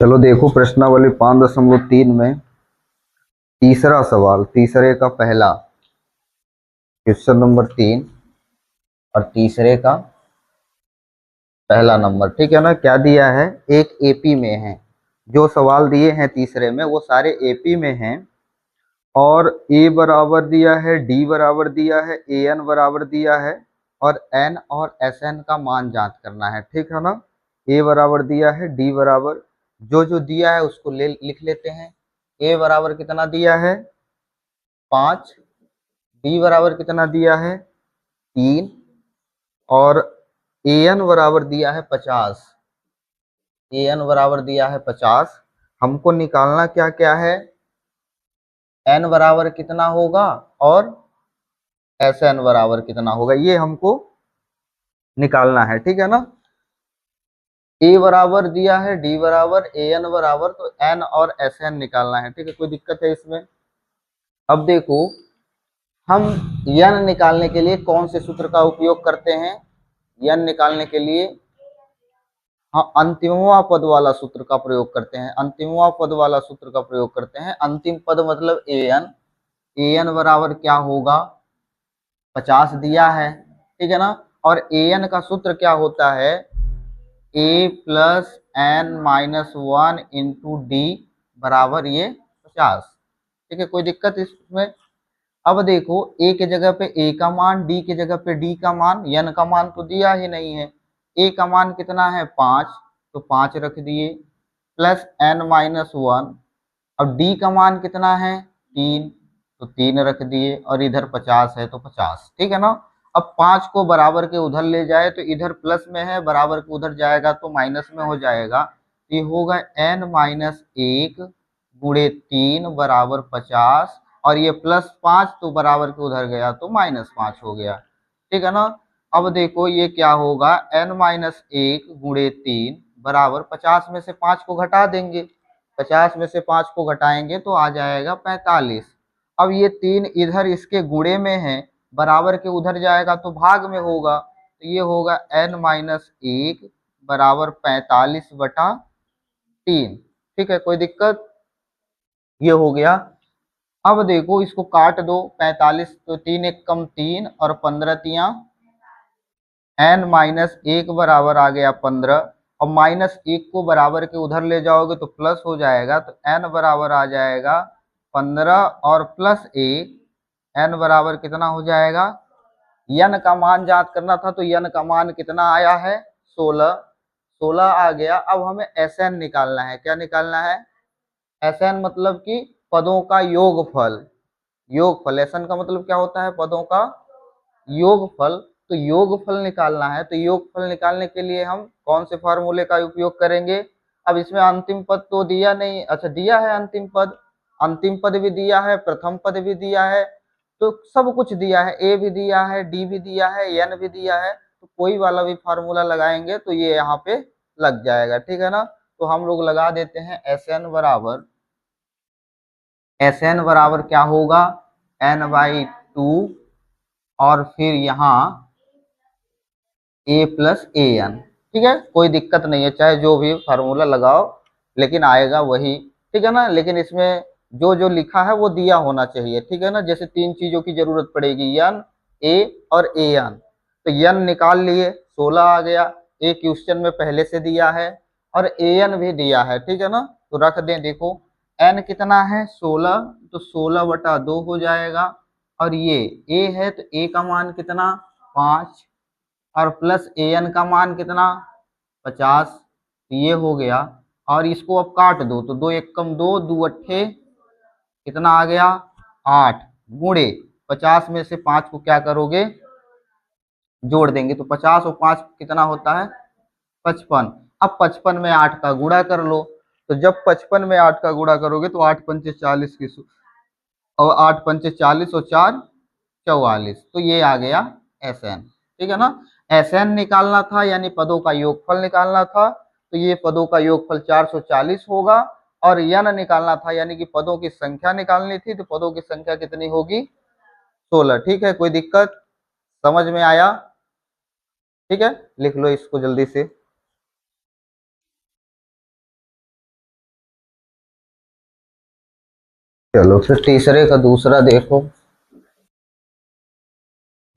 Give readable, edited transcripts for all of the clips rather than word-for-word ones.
चलो देखो प्रश्नावली 5.3 में तीसरा सवाल, तीसरे का पहला क्वेश्चन नंबर 3 और तीसरे का पहला नंबर। ठीक है ना। क्या दिया है, एक एपी में है। जो सवाल दिए हैं तीसरे में वो सारे एपी में हैं और ए बराबर दिया है, डी बराबर दिया है, ए एन बराबर दिया है और एन और एस एन का मान ज्ञात करना है। ठीक है ना। ए बराबर दिया है, डी बराबर जो जो दिया है उसको लिख लेते हैं। ए बराबर कितना दिया है 5, डी बराबर कितना दिया है 3 और ए एन बराबर दिया है 50। ए एन बराबर दिया है 50। हमको निकालना क्या क्या है, एन बराबर कितना होगा और एस एन बराबर कितना होगा, ये हमको निकालना है। ठीक है ना। ए बराबर दिया है, डी बराबर, ए एन बराबर, तो एन और एस एन निकालना है। ठीक है, कोई दिक्कत है इसमें? अब देखो हम यन निकालने के लिए कौन से सूत्र का उपयोग करते हैं। यन निकालने के लिए हाँ अंतिमवा पद वाला सूत्र का प्रयोग करते हैं। अंतिमवा पद वाला सूत्र का प्रयोग करते हैं। अंतिम पद मतलब ए एन। ए एन बराबर क्या होगा 50 दिया है। ठीक है ना। और ए एन का सूत्र क्या होता है, A plus N minus 1 into D बराबर ये 50। ठीक है, कोई दिक्कत इसमें? अब देखो ए के जगह पे ए का मान, डी के जगह पे डी का मान, एन का मान तो दिया ही नहीं है। ए का मान कितना है 5, तो 5 रख दिए प्लस एन माइनस 1। अब डी का मान कितना है 3, तो 3 रख दिए और इधर 50 है तो 50। ठीक है ना। अब 5 को बराबर के उधर ले जाए तो इधर प्लस में है, बराबर के उधर जाएगा तो माइनस में हो जाएगा। ये होगा एन माइनस 1 गुणे 3 बराबर 50 और ये प्लस 5 तो बराबर के उधर गया तो -5 हो गया। ठीक है ना। अब देखो ये क्या होगा, एन माइनस 1 गुणे 3 बराबर 50 में से 5 को घटा देंगे। 50 में से 5 को घटाएंगे तो आ जाएगा 45। अब ये 3 इधर इसके गुणे में है, बराबर के उधर जाएगा तो भाग में होगा, तो ये होगा एन माइनस 1 बराबर 45/3। ठीक है, कोई दिक्कत? ये हो गया। अब देखो इसको काट दो, 45 तो 3 एक कम 3 और 15 तिया एन माइनस 1 बराबर आ गया 15 और -1 को बराबर के उधर ले जाओगे तो प्लस हो जाएगा, तो एन बराबर आ जाएगा 15 और प्लस 1, एन बराबर कितना हो जाएगा, यन का मान ज्ञात करना था तो यन का मान कितना आया है 16। 16 आ गया। अब हमें एस एन निकालना है। क्या निकालना है? एस एन मतलब कि पदों का योगफल। योगफल, एस एन का मतलब क्या होता है, पदों का योगफल। तो योगफल निकालना है, तो योगफल निकालने के लिए हम कौन से फार्मूले का उपयोग करेंगे? अब इसमें अंतिम पद तो दिया नहीं, अच्छा दिया है अंतिम पद। अंतिम पद भी दिया है, प्रथम पद भी दिया है, तो सब कुछ दिया है। ए भी दिया है, डी भी दिया है, एन भी दिया है, तो कोई वाला भी फार्मूला लगाएंगे तो ये यहाँ पे लग जाएगा। ठीक है ना। तो हम लोग लगा देते हैं एस एन बराबर क्या होगा n/2 और फिर यहाँ ए प्लस ए एन। ठीक है, कोई दिक्कत नहीं है, चाहे जो भी फार्मूला लगाओ लेकिन आएगा वही। ठीक है ना। लेकिन इसमें जो जो लिखा है वो दिया होना चाहिए। ठीक है ना। जैसे 3 चीजों की जरूरत पड़ेगी, यन, ए और ए एन। तो यन निकाल लिए, 16 आ गया। ए क्वेश्चन में पहले से दिया है और ए एन भी दिया है। ठीक है ना। तो रख दें, देखो एन कितना है 16, तो 16/2 हो जाएगा और ये ए है तो ए का मान कितना 5 और प्लस ए एन का मान कितना 50। तो ये हो गया। और इसको अब काट दो तो 2 एक कम 2, 2 अट्ठे कितना आ गया 8 गुणे 50 में से 5 को क्या करोगे जोड़ देंगे तो 50 और 5 कितना होता है 55। अब 55 में 8 का गुणा कर लो, तो जब 55 में 8 का गुणा करोगे तो 8 पंचे 40 की और 8 पंचे 40 और 4 44, तो ये आ गया एस एन। ठीक है ना। एस एन निकालना था यानी पदों का योगफल निकालना था, तो ये पदों का योगफल 440 होगा। और यन निकालना था यानी कि पदों की संख्या निकालनी थी, तो पदों की संख्या कितनी होगी 16। ठीक है, कोई दिक्कत? समझ में आया? ठीक है, लिख लो इसको जल्दी से। चलो फिर तीसरे का दूसरा देखो।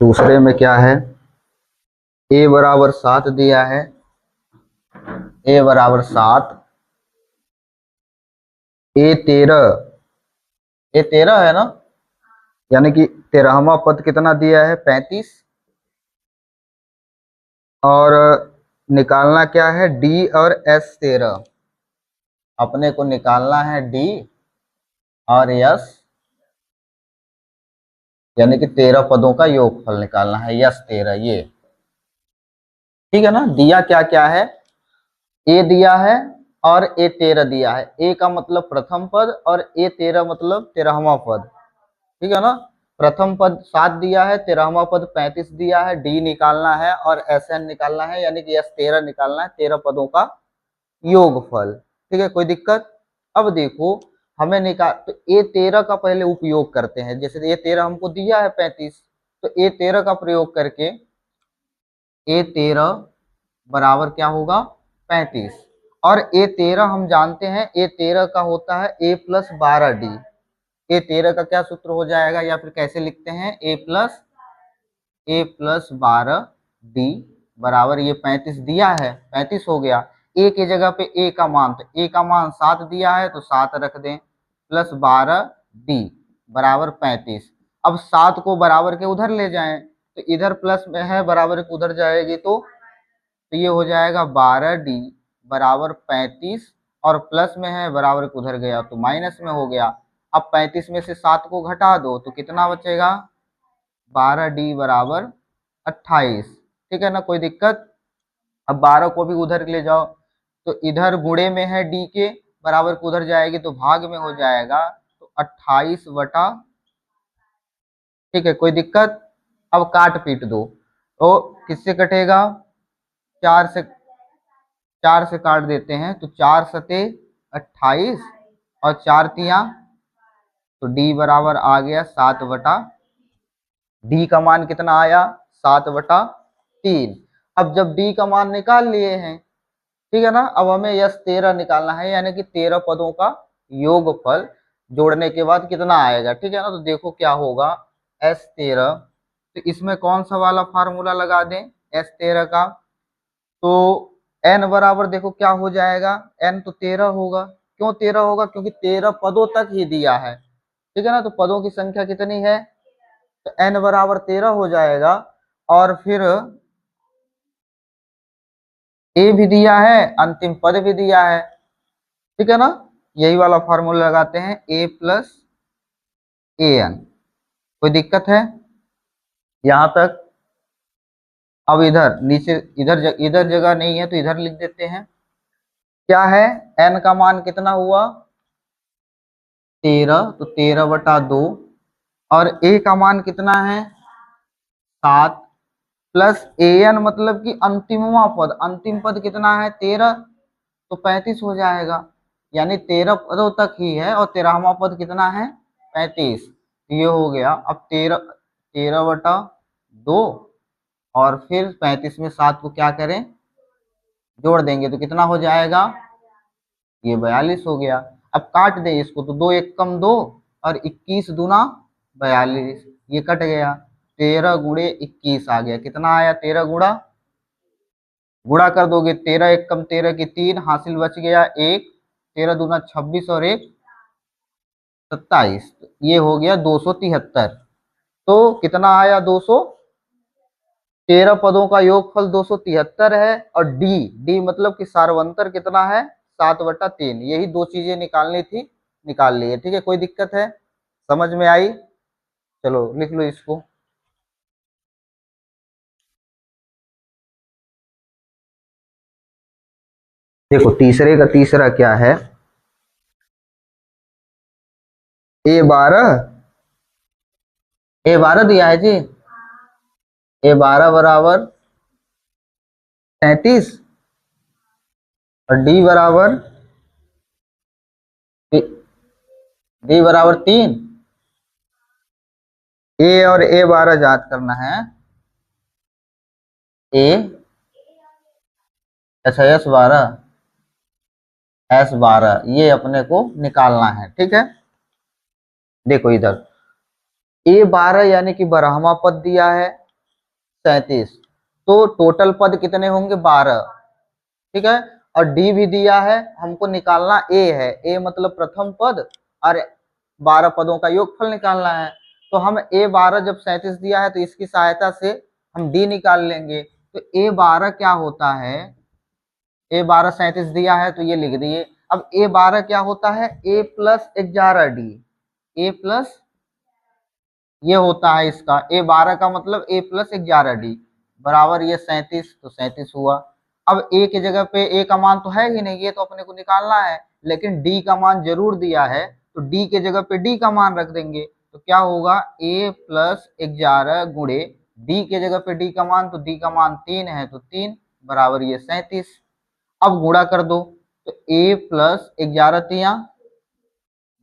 दूसरे में क्या है, ए बराबर 7 दिया है, ए बराबर 7, ए 13, ए 13 है ना, यानी कि 13वां पद कितना दिया है 35, और निकालना क्या है डी और एस 13, अपने को निकालना है डी और यस, यानी कि 13 पदों का योगफल निकालना है, यस 13 ये, ठीक है ना। दिया क्या क्या है, ए दिया है और ए 13 दिया है, ए का मतलब प्रथम पद और ए 13 मतलब 13वां पद, ठीक है ना। प्रथम पद 7 दिया है, 13वां पद 35 दिया है, डी निकालना है और एस एन निकालना है, यानी कि एस 13 निकालना है, 13 पदों का योगफल, ठीक है। कोई दिक्कत। अब देखो हमें निकाल, तो ए 13 का पहले उपयोग करते हैं, जैसे ए 13 हमको दिया है 35, तो ए 13 का प्रयोग करके ए 13 बराबर क्या होगा 35, और ए 13 हम जानते हैं ए 13 का होता है ए प्लस 12 डी, ए 13 का क्या सूत्र हो जाएगा, या फिर कैसे लिखते हैं, ए प्लस 12 डी बराबर, ये 35 दिया है, 35 हो गया, ए की जगह पे ए का मान, तो ए का मान 7 दिया है तो 7 रख दें, प्लस 12 डी बराबर 35। अब 7 को बराबर के उधर ले जाएं, तो इधर प्लस में है, बराबर के उधर जाएगी तो ये हो जाएगा 12 डी बराबर 35, और प्लस में है बराबर के उधर गया तो माइनस में हो गया। अब 35 में से 7 को घटा दो तो कितना बचेगा, 12 डी बराबर 28, ठीक है ना, कोई दिक्कत। अब 12 को भी उधर ले जाओ, तो इधर गुणे में है डी के, बराबर को उधर जाएगी तो भाग में हो जाएगा, तो 28 बटा, ठीक है कोई दिक्कत। अब काट पीट दो, तो किससे कटेगा, 4 से काट देते हैं, तो 4 सते 28 और 4 तिया, तो डी बराबर आ गया 7 बटा, डी का मान कितना आया 7 बटा 3। अब जब डी का मान निकाल लिए हैं, ठीक है ना, अब हमें यस 13 निकालना है, यानी कि 13 पदों का योगफल जोड़ने के बाद कितना आएगा, ठीक है ना। तो देखो क्या होगा, एस 13, तो इसमें कौन सा वाला फार्मूला लगा दें एस 13 का, तो एन बराबर देखो क्या हो जाएगा, एन तो 13 होगा, क्यों 13 होगा, क्योंकि 13 पदों तक ही दिया है, ठीक है ना, तो पदों की संख्या कितनी है, तो एन बराबर 13 हो जाएगा। और फिर ए भी दिया है, अंतिम पद भी दिया है, ठीक है ना, यही वाला फॉर्मूला लगाते हैं, ए प्लस ए एन, कोई दिक्कत है यहां तक। अब इधर नीचे, इधर जगह नहीं है तो इधर लिख देते हैं, क्या है एन का मान कितना हुआ 13, तो 13 बटा 2, और ए का मान कितना है 7, प्लस ए एन मतलब कि अंतिमवा पद, अंतिम पद कितना है 13, तो 35 हो जाएगा, यानी 13 पदों तक ही है, और 13वां पद कितना है 35, ये हो गया। अब 13 बटा 2, और फिर 35 में 7 को क्या करें जोड़ देंगे तो कितना हो जाएगा, ये 42 हो गया। अब काट दे इसको, तो 2 एक कम 2 और 21 दूना 42, ये कट गया, 13 गुणे 21 आ गया, कितना आया 13 गुणा, गुणा कर दोगे 13 एक कम 13 की 3, हासिल बच गया 1, 13 दूना 26 और 1 27, ये हो गया 273। तो कितना आया 213 पदों का योगफल 273 है, और डी, डी मतलब कि सार्वंतर कितना है 7 बटा 3, यही दो चीजें निकालनी थी, निकाल ली है, ठीक है कोई दिक्कत है, समझ में आई। चलो लिख लो इसको। देखो तीसरे का तीसरा क्या है, ए 12, ए 12 दिया है जी, ए 12 बराबर 33, और डी बराबर 3, ए और ए 12 याद करना है, ए, अच्छा S12 S12 ये अपने को निकालना है, ठीक है। देखो इधर A12 यानी कि 12वां पद दिया है 37, तो टोटल पद कितने होंगे 12, ठीक है। और डी भी दिया है, हमको निकालना ए है, ए मतलब प्रथम पद और 12 पदों का योगफल निकालना है। तो हम A12 जब 37 दिया है तो इसकी सहायता से हम डी निकाल लेंगे। तो A12 क्या होता है, A12 37 दिया है तो ये लिख दिए। अब A12 क्या होता है, A plus 11D, A plus ये होता है इसका A12 का मतलब A प्लस 11D बराबर ये 37, तो 37 हुआ। अब A की जगह पे A का मान तो है ही नहीं, ये तो अपने को निकालना है, लेकिन D का मान जरूर दिया है, तो D के जगह पे D का मान रख देंगे। तो क्या होगा A प्लस 11 गुणे D के जगह पे D का मान, तो D का मान 3 है तो 3 बराबर ये 37। अब गुणा कर दो, तो A प्लस 11 तिया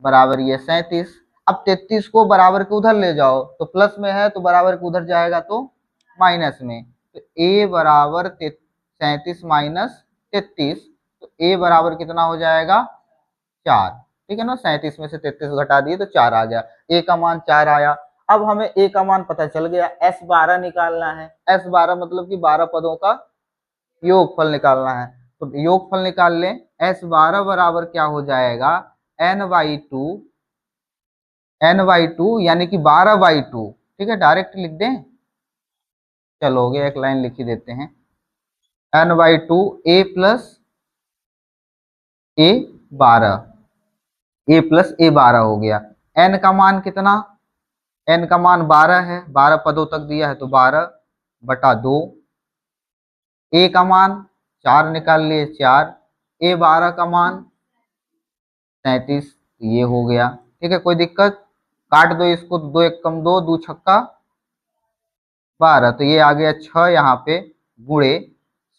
बराबर ये 37। अब 33 को बराबर के उधर ले जाओ, तो प्लस में है तो बराबर के उधर जाएगा तो माइनस में, तो a बराबर 37 माइनस 33, तो a बराबर कितना हो जाएगा 4, ठीक है ना। 37 में से 33 घटा दिए तो 4 आ गया, a का मान 4 आया। अब हमें a का मान पता चल गया, S12 निकालना है। S12 मतलब कि 12 पदों का योगफल निकालना है, तो योगफल निकाल लें। S12 बराबर क्या हो जाएगा n/2, n/2 यानी कि 12/2, ठीक है, डायरेक्ट लिख दें, चलो हो गया, एक लाइन लिख ही देते हैं, n/2 a प्लस a12 हो गया। n का मान कितना, n का मान 12 है, 12 पदों तक दिया है तो 12/2, a का मान 4 निकाल लिए 4, A12 का मान 37, ये हो गया, ठीक है। कोई दिक्कत, काट दो इसको, 2 एक कम 2, 2 छक्का 12, तो ये आ गया 6 यहाँ पे गुणे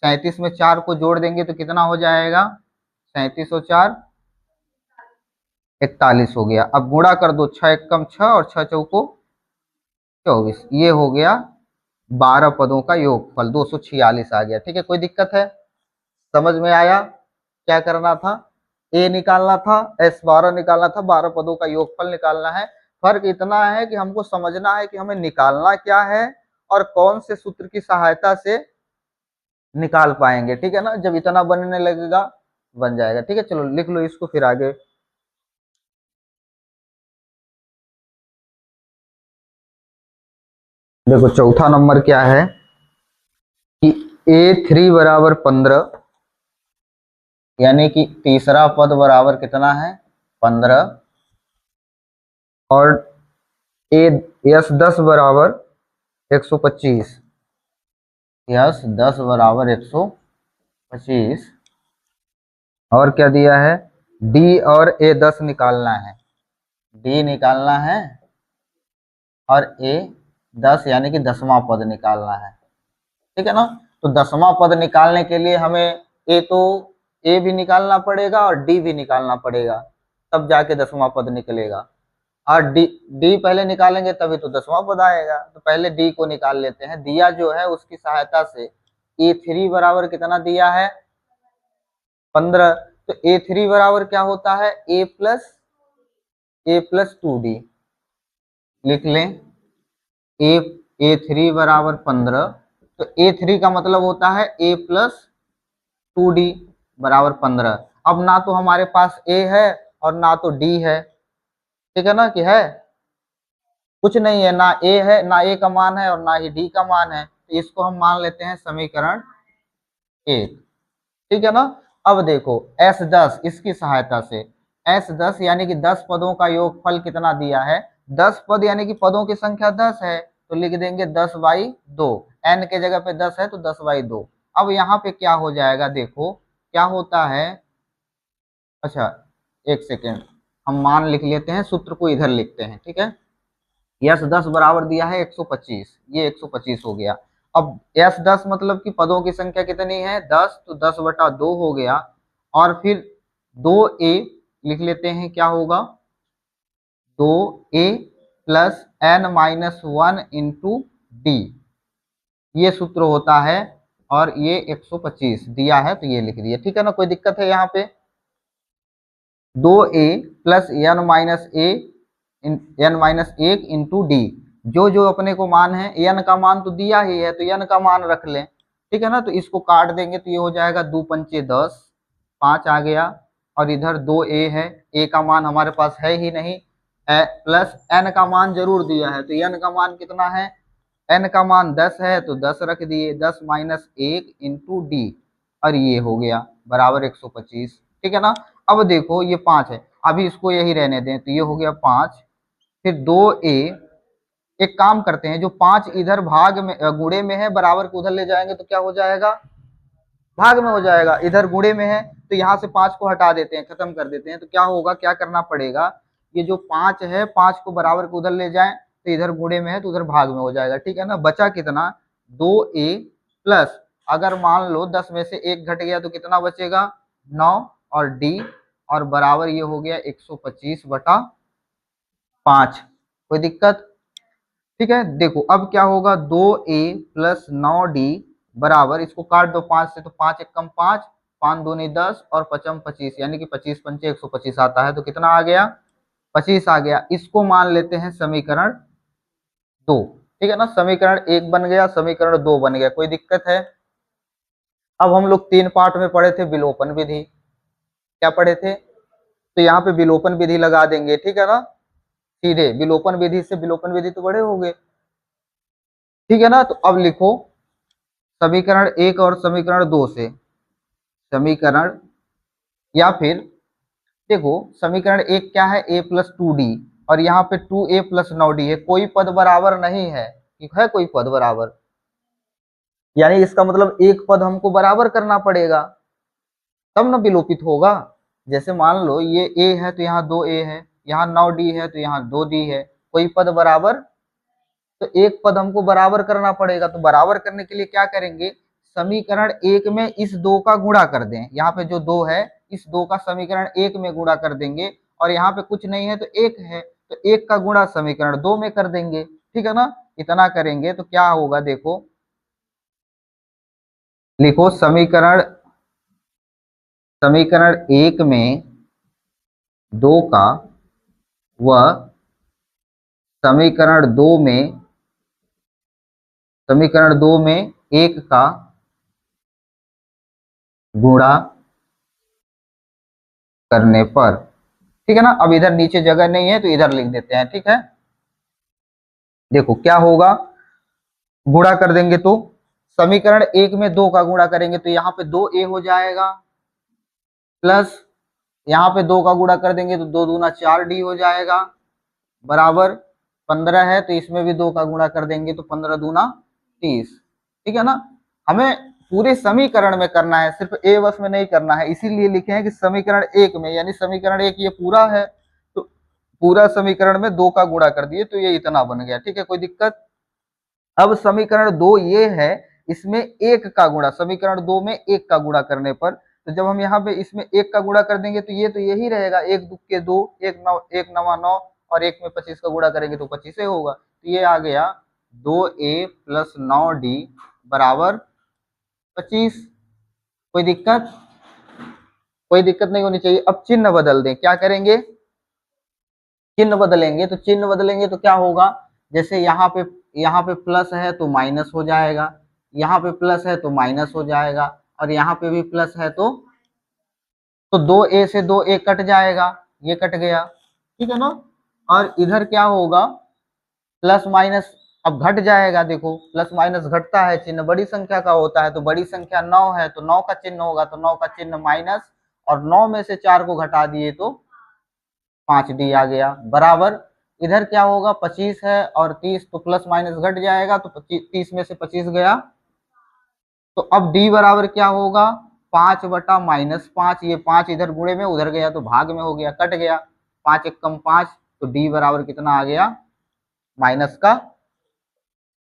37 में 4 को जोड़ देंगे तो कितना हो जाएगा 37 और 4 41 हो गया। अब गुणा कर दो, 6 एक कम 6 और 6 चौको 24, ये हो गया 12 पदों का योगफल 246 आ गया, ठीक है। कोई दिक्कत है, समझ में आया क्या करना था, ए निकालना था, S12 निकालना था, 12 पदों का योगफल निकालना है। फर्क इतना है कि हमको समझना है कि हमें निकालना क्या है और कौन से सूत्र की सहायता से निकाल पाएंगे, ठीक है ना। जब इतना बनने लगेगा बन जाएगा, ठीक है। चलो लिख लो इसको फिर आगे। देखो चौथा नंबर क्या है कि A3 बराबर 15, यानी कि तीसरा पद बराबर कितना है 15, और S10 बराबर 125, S10 बराबर 125, और क्या दिया है D और A10 निकालना है, D निकालना है और A10 यानी कि 10वां पद निकालना है, ठीक है ना। तो 10वां पद निकालने के लिए हमें A भी निकालना पड़ेगा और D भी निकालना पड़ेगा, तब जाके 10वां पद निकलेगा। और डी पहले निकालेंगे तभी तो 10वां पद आएगा, तो पहले डी को निकाल लेते हैं। दिया जो है उसकी सहायता से A3 बराबर कितना दिया है 15, तो A3 बराबर क्या होता है A+2D, लिख लें A3 बराबर 15, तो A3 का मतलब होता है A+2D बराबर 15। अब ना तो हमारे पास A है और ना तो D है, ठीक है ना, कि है कुछ नहीं है, ना ए है, ना ए का मान है और ना ही डी का मान है, तो इसको हम मान लेते हैं समीकरण 1, ठीक है ना। अब देखो S10 इसकी सहायता से, S10 यानी कि 10 पदों का योगफल कितना दिया है 10 पद, यानी कि पदों की संख्या 10 है, तो लिख देंगे 10/2, n के जगह पे 10 है तो 10/2। अब यहाँ पे क्या हो जाएगा, देखो क्या होता है, अच्छा एक सेकेंड, हम मान लिख लेते हैं, सूत्र को इधर लिखते हैं, ठीक है। S10 बराबर दिया है 125, ये 125 हो गया। अब S10 मतलब कि पदों की संख्या कितनी है 10, तो 10/2 हो गया, और फिर 2a लिख लेते हैं, क्या होगा 2a plus n-1 into D, ये सूत्र होता है, और ये 125 दिया है तो ये लिख दिया, ठीक है ना। कोई दिक्कत है यहाँ पे, 2a plus n-a n minus 1 into D. जो जो अपने को मान है, n का मान तो दिया ही है तो n का मान रख लें, ठीक है ना। तो इसको काट देंगे तो ये हो जाएगा 2 पंचे 10, 5 आ गया, और इधर 2a है, a का मान हमारे पास है ही नहीं, प्लस n का मान जरूर दिया है, तो n का मान कितना है, n का मान 10 है तो 10 रख दिए, 10 माइनस 1 इंटू डी, और ये हो गया बराबर 125, ठीक है ना। अब देखो ये 5 है, अभी इसको यही रहने दें, तो ये हो गया 5, फिर 2a, एक काम करते हैं, जो 5 इधर भाग में गुणे में है, बराबर को उधर ले जाएंगे तो क्या हो जाएगा, भाग में हो जाएगा। इधर गुणे में है तो यहाँ से 5 को हटा देते हैं, खत्म कर देते हैं, तो क्या होगा, क्या करना पड़ेगा, ये जो 5 है 5 को बराबर को उधर ले जाएं तो इधर गुणे में है तो उधर भाग में हो जाएगा, ठीक है ना। बचा कितना, 2a प्लस, अगर मान लो 10 में से 1 घट गया तो कितना बचेगा, 9, और d, और बराबर ये हो गया 125/5। कोई दिक्कत, ठीक है। देखो अब क्या होगा, 2a प्लस 9d बराबर, इसको काट दो 5 से, तो 5 एकम 5, 5 दूनी 10 और 5 25, यानी कि 25 पंचे 125 आता है, तो कितना आ गया, 25 आ गया। इसको मान लेते हैं समीकरण 2, ठीक है ना। समीकरण 1 बन गया, समीकरण 2 बन गया, कोई दिक्कत है। अब हम लोग 3 पार्ट में पढ़े थे विलोपन विधि, क्या पढ़े थे, तो यहाँ पे विलोपन विधि लगा देंगे, ठीक है ना। सीधे विलोपन विधि से, विलोपन विधि तो बड़े हो गए, ठीक है ना। तो अब लिखो समीकरण 1 और समीकरण 2 से, समीकरण, या फिर देखो समीकरण 1 क्या है, a प्लस 2d, और यहाँ पे 2a प्लस 9d है, कोई पद बराबर नहीं है, ठीक है, कोई पद बराबर, यानी इसका मतलब एक पद हमको बराबर करना पड़ेगा तब न विलोपित होगा। जैसे मान लो ये a है तो यहाँ 2a है, यहाँ 9d है तो यहाँ 2d है, कोई पद बराबर, तो एक पद हमको बराबर करना पड़ेगा। तो बराबर करने के लिए क्या करेंगे, समीकरण 1 में इस 2 का गुणा कर दें, यहाँ पे जो 2 है इस 2 का समीकरण 1 में गुणा कर देंगे, और यहाँ पे कुछ नहीं है तो 1 है, तो 1 का गुणा समीकरण 2 में कर देंगे, ठीक है ना। इतना करेंगे तो क्या होगा, देखो लिखो समीकरण, समीकरण 1 में 2 का, व समीकरण 2 में, समीकरण 2 में 1 का गुणा करने पर, ठीक है ना। अब इधर नीचे जगह नहीं है तो इधर लिख देते हैं, ठीक है। देखो क्या होगा, गुणा कर देंगे तो समीकरण 1 में 2 का गुणा करेंगे तो यहाँ पे 2a हो जाएगा, प्लस यहाँ पे 2 का गुणा कर देंगे तो 2 दूना 4d हो जाएगा, बराबर 15 है तो इसमें भी 2 का गुणा कर देंगे तो 15 दूना 30, ठीक है ना। हमें पूरे समीकरण में करना है, सिर्फ ए बस में नहीं करना है, इसीलिए लिखे हैं कि समीकरण 1 में, यानी समीकरण 1 ये पूरा है तो पूरा समीकरण में 2 का गुणा कर दिए तो ये इतना बन गया, ठीक है, कोई दिक्कत। अब समीकरण 2 ये है, इसमें 1 का गुणा, समीकरण 2 में 1 का गुणा करने पर, तो जब हम यहाँ पे इसमें 1 का गुणा कर देंगे तो ये तो यही रहेगा, 1 दुख के 2, 1 नवा 9, और 1 में 25 का गुणा करेंगे तो 25 ही होगा, तो ये आ गया 2a प्लस 9d बराबर 25। कोई दिक्कत, कोई दिक्कत नहीं होनी चाहिए। अब चिन्ह बदल दें, क्या करेंगे, चिन्ह बदलेंगे, तो चिन्ह बदलेंगे तो क्या होगा, जैसे यहाँ पे प्लस है तो माइनस हो जाएगा, यहाँ पे प्लस है तो माइनस हो जाएगा, और यहाँ पे भी प्लस है तो 2a से 2a कट जाएगा, ये कट गया, ठीक है ना। और इधर क्या होगा, प्लस माइनस अब घट जाएगा, देखो प्लस माइनस घटता है, चिन्ह बड़ी संख्या का होता है, तो बड़ी संख्या 9 है तो 9 का चिन्ह होगा, तो 9 का चिन्ह माइनस, और 9 में से 4 को घटा दिए तो 5d आ गया, बराबर इधर क्या होगा, 25 है और 30, तो प्लस माइनस घट जाएगा, तो 30 में से 25 गया, तो अब d बराबर क्या होगा, 5/-5, ये 5 इधर गुणे में उधर गया तो भाग में हो गया, कट गया, 5 एकम 5, तो d बराबर कितना आ गया, माइनस का,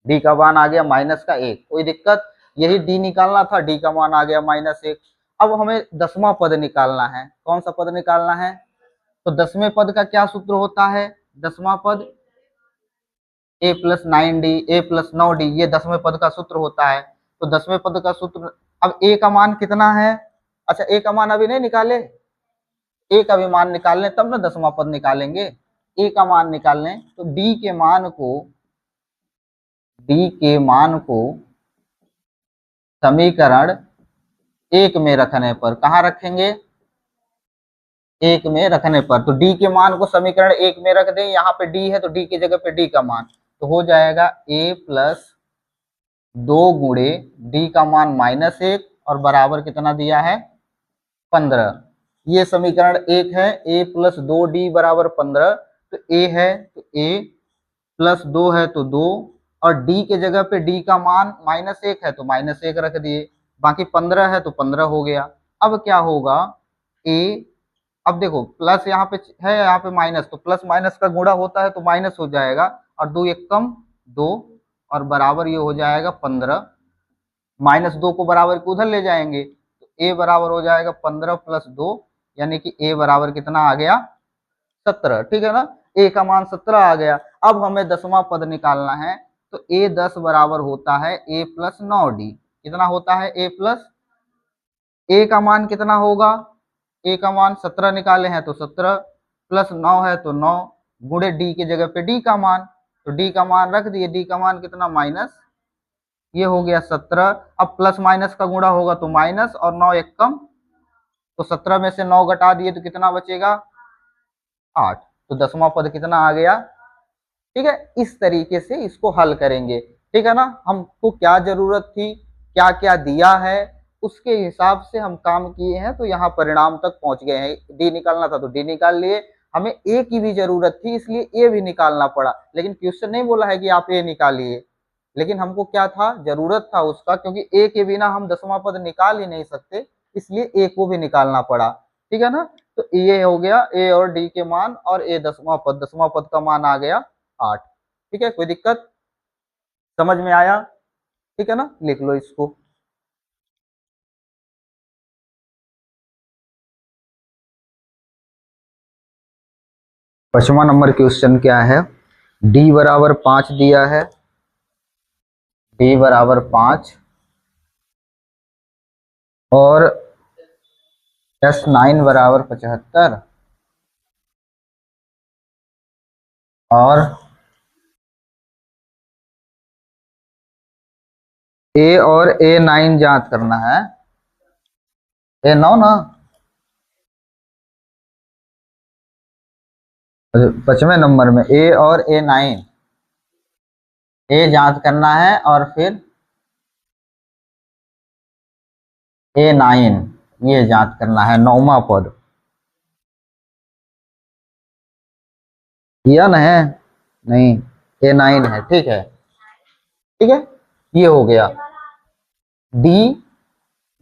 डी का मान आ गया माइनस का 1। कोई दिक्कत, यही डी निकालना था, डी का मान आ गया -1। अब हमें 10वां पद निकालना है, कौन सा पद निकालना है, तो 10वें पद का क्या सूत्र होता है, 10वां पद a plus 9d, a plus 9d, ये 10वें पद का सूत्र होता है। तो 10वें पद का सूत्र, अब a का मान कितना है, अच्छा a का मान अभी नहीं निकाले, a का भी मान निकाल लें तब ना 10वां पद निकालेंगे। ए का मान निकाल लें तो डी के मान को समीकरण एक में रखने पर, कहाँ रखेंगे, एक में रखने पर, तो डी के मान को समीकरण एक में रख दें। यहाँ पे डी है तो डी की जगह पे डी का मान तो हो जाएगा a प्लस 2 गुणे डी का मान -1 और बराबर कितना दिया है 15। ये समीकरण एक है, a प्लस 2d बराबर 15, तो a है तो a प्लस 2 है तो 2 और d के जगह पे d का मान -1 है तो -1 रख दिए, बाकी 15 है तो 15 हो गया। अब क्या होगा a, अब देखो प्लस यहाँ पे है, यहाँ पे माइनस, तो प्लस माइनस का गुणा होता है तो माइनस हो जाएगा और 2 एकम 2 और बराबर ये हो जाएगा 15। -2 को बराबर के उधर ले जाएंगे तो a बराबर हो जाएगा 15 प्लस 2, यानी कि a बराबर कितना आ गया 17। ठीक है ना, a का मान 17 आ गया। अब हमें 10वां पद निकालना है तो a 10 बराबर होता है a प्लस 9d। कितना होता है a प्लस, a का मान कितना होगा, a का मान 17 निकाले हैं तो 17 प्लस 9 है तो 9 गुणे d की जगह पे d का मान, तो d का मान रख दिए, d का मान कितना माइनस, ये हो गया 17। अब प्लस माइनस का गुणा होगा तो माइनस और 9 एकम, तो 17 में से 9 घटा दिए तो कितना बचेगा 8, तो 10वां पद कितना आ गया। ठीक है, इस तरीके से इसको हल करेंगे। ठीक है ना, हमको क्या जरूरत थी, क्या क्या दिया है, उसके हिसाब से हम काम किए हैं तो यहाँ परिणाम तक पहुंच गए हैं। डी निकालना था तो डी निकाल लिए, हमें ए की भी जरूरत थी इसलिए ए भी निकालना पड़ा, लेकिन क्वेश्चन नहीं बोला है कि आप ए निकालिए, लेकिन हमको क्या था, जरूरत था उसका, क्योंकि ए के बिना हम 10वां पद निकाल ही नहीं सकते, इसलिए ए को भी निकालना पड़ा। ठीक है ना, तो ये हो गया ए और डी के मान और ए 10वां पद का मान आ गया 8। ठीक है, कोई दिक्कत, समझ में आया। ठीक है ना, लिख लो इसको। पांचवा नंबर क्वेश्चन क्या है, d बराबर 5 दिया है, d बराबर 5 और S9 बराबर 75 और a और A9 जांच करना है, A9 ना, 5वें नंबर में a और A9, a जांच करना है और फिर A9 ये जांच करना है, 9वां पद, किया ना है, नहीं A9 है। ठीक है, ठीक है, ये हो गया। डी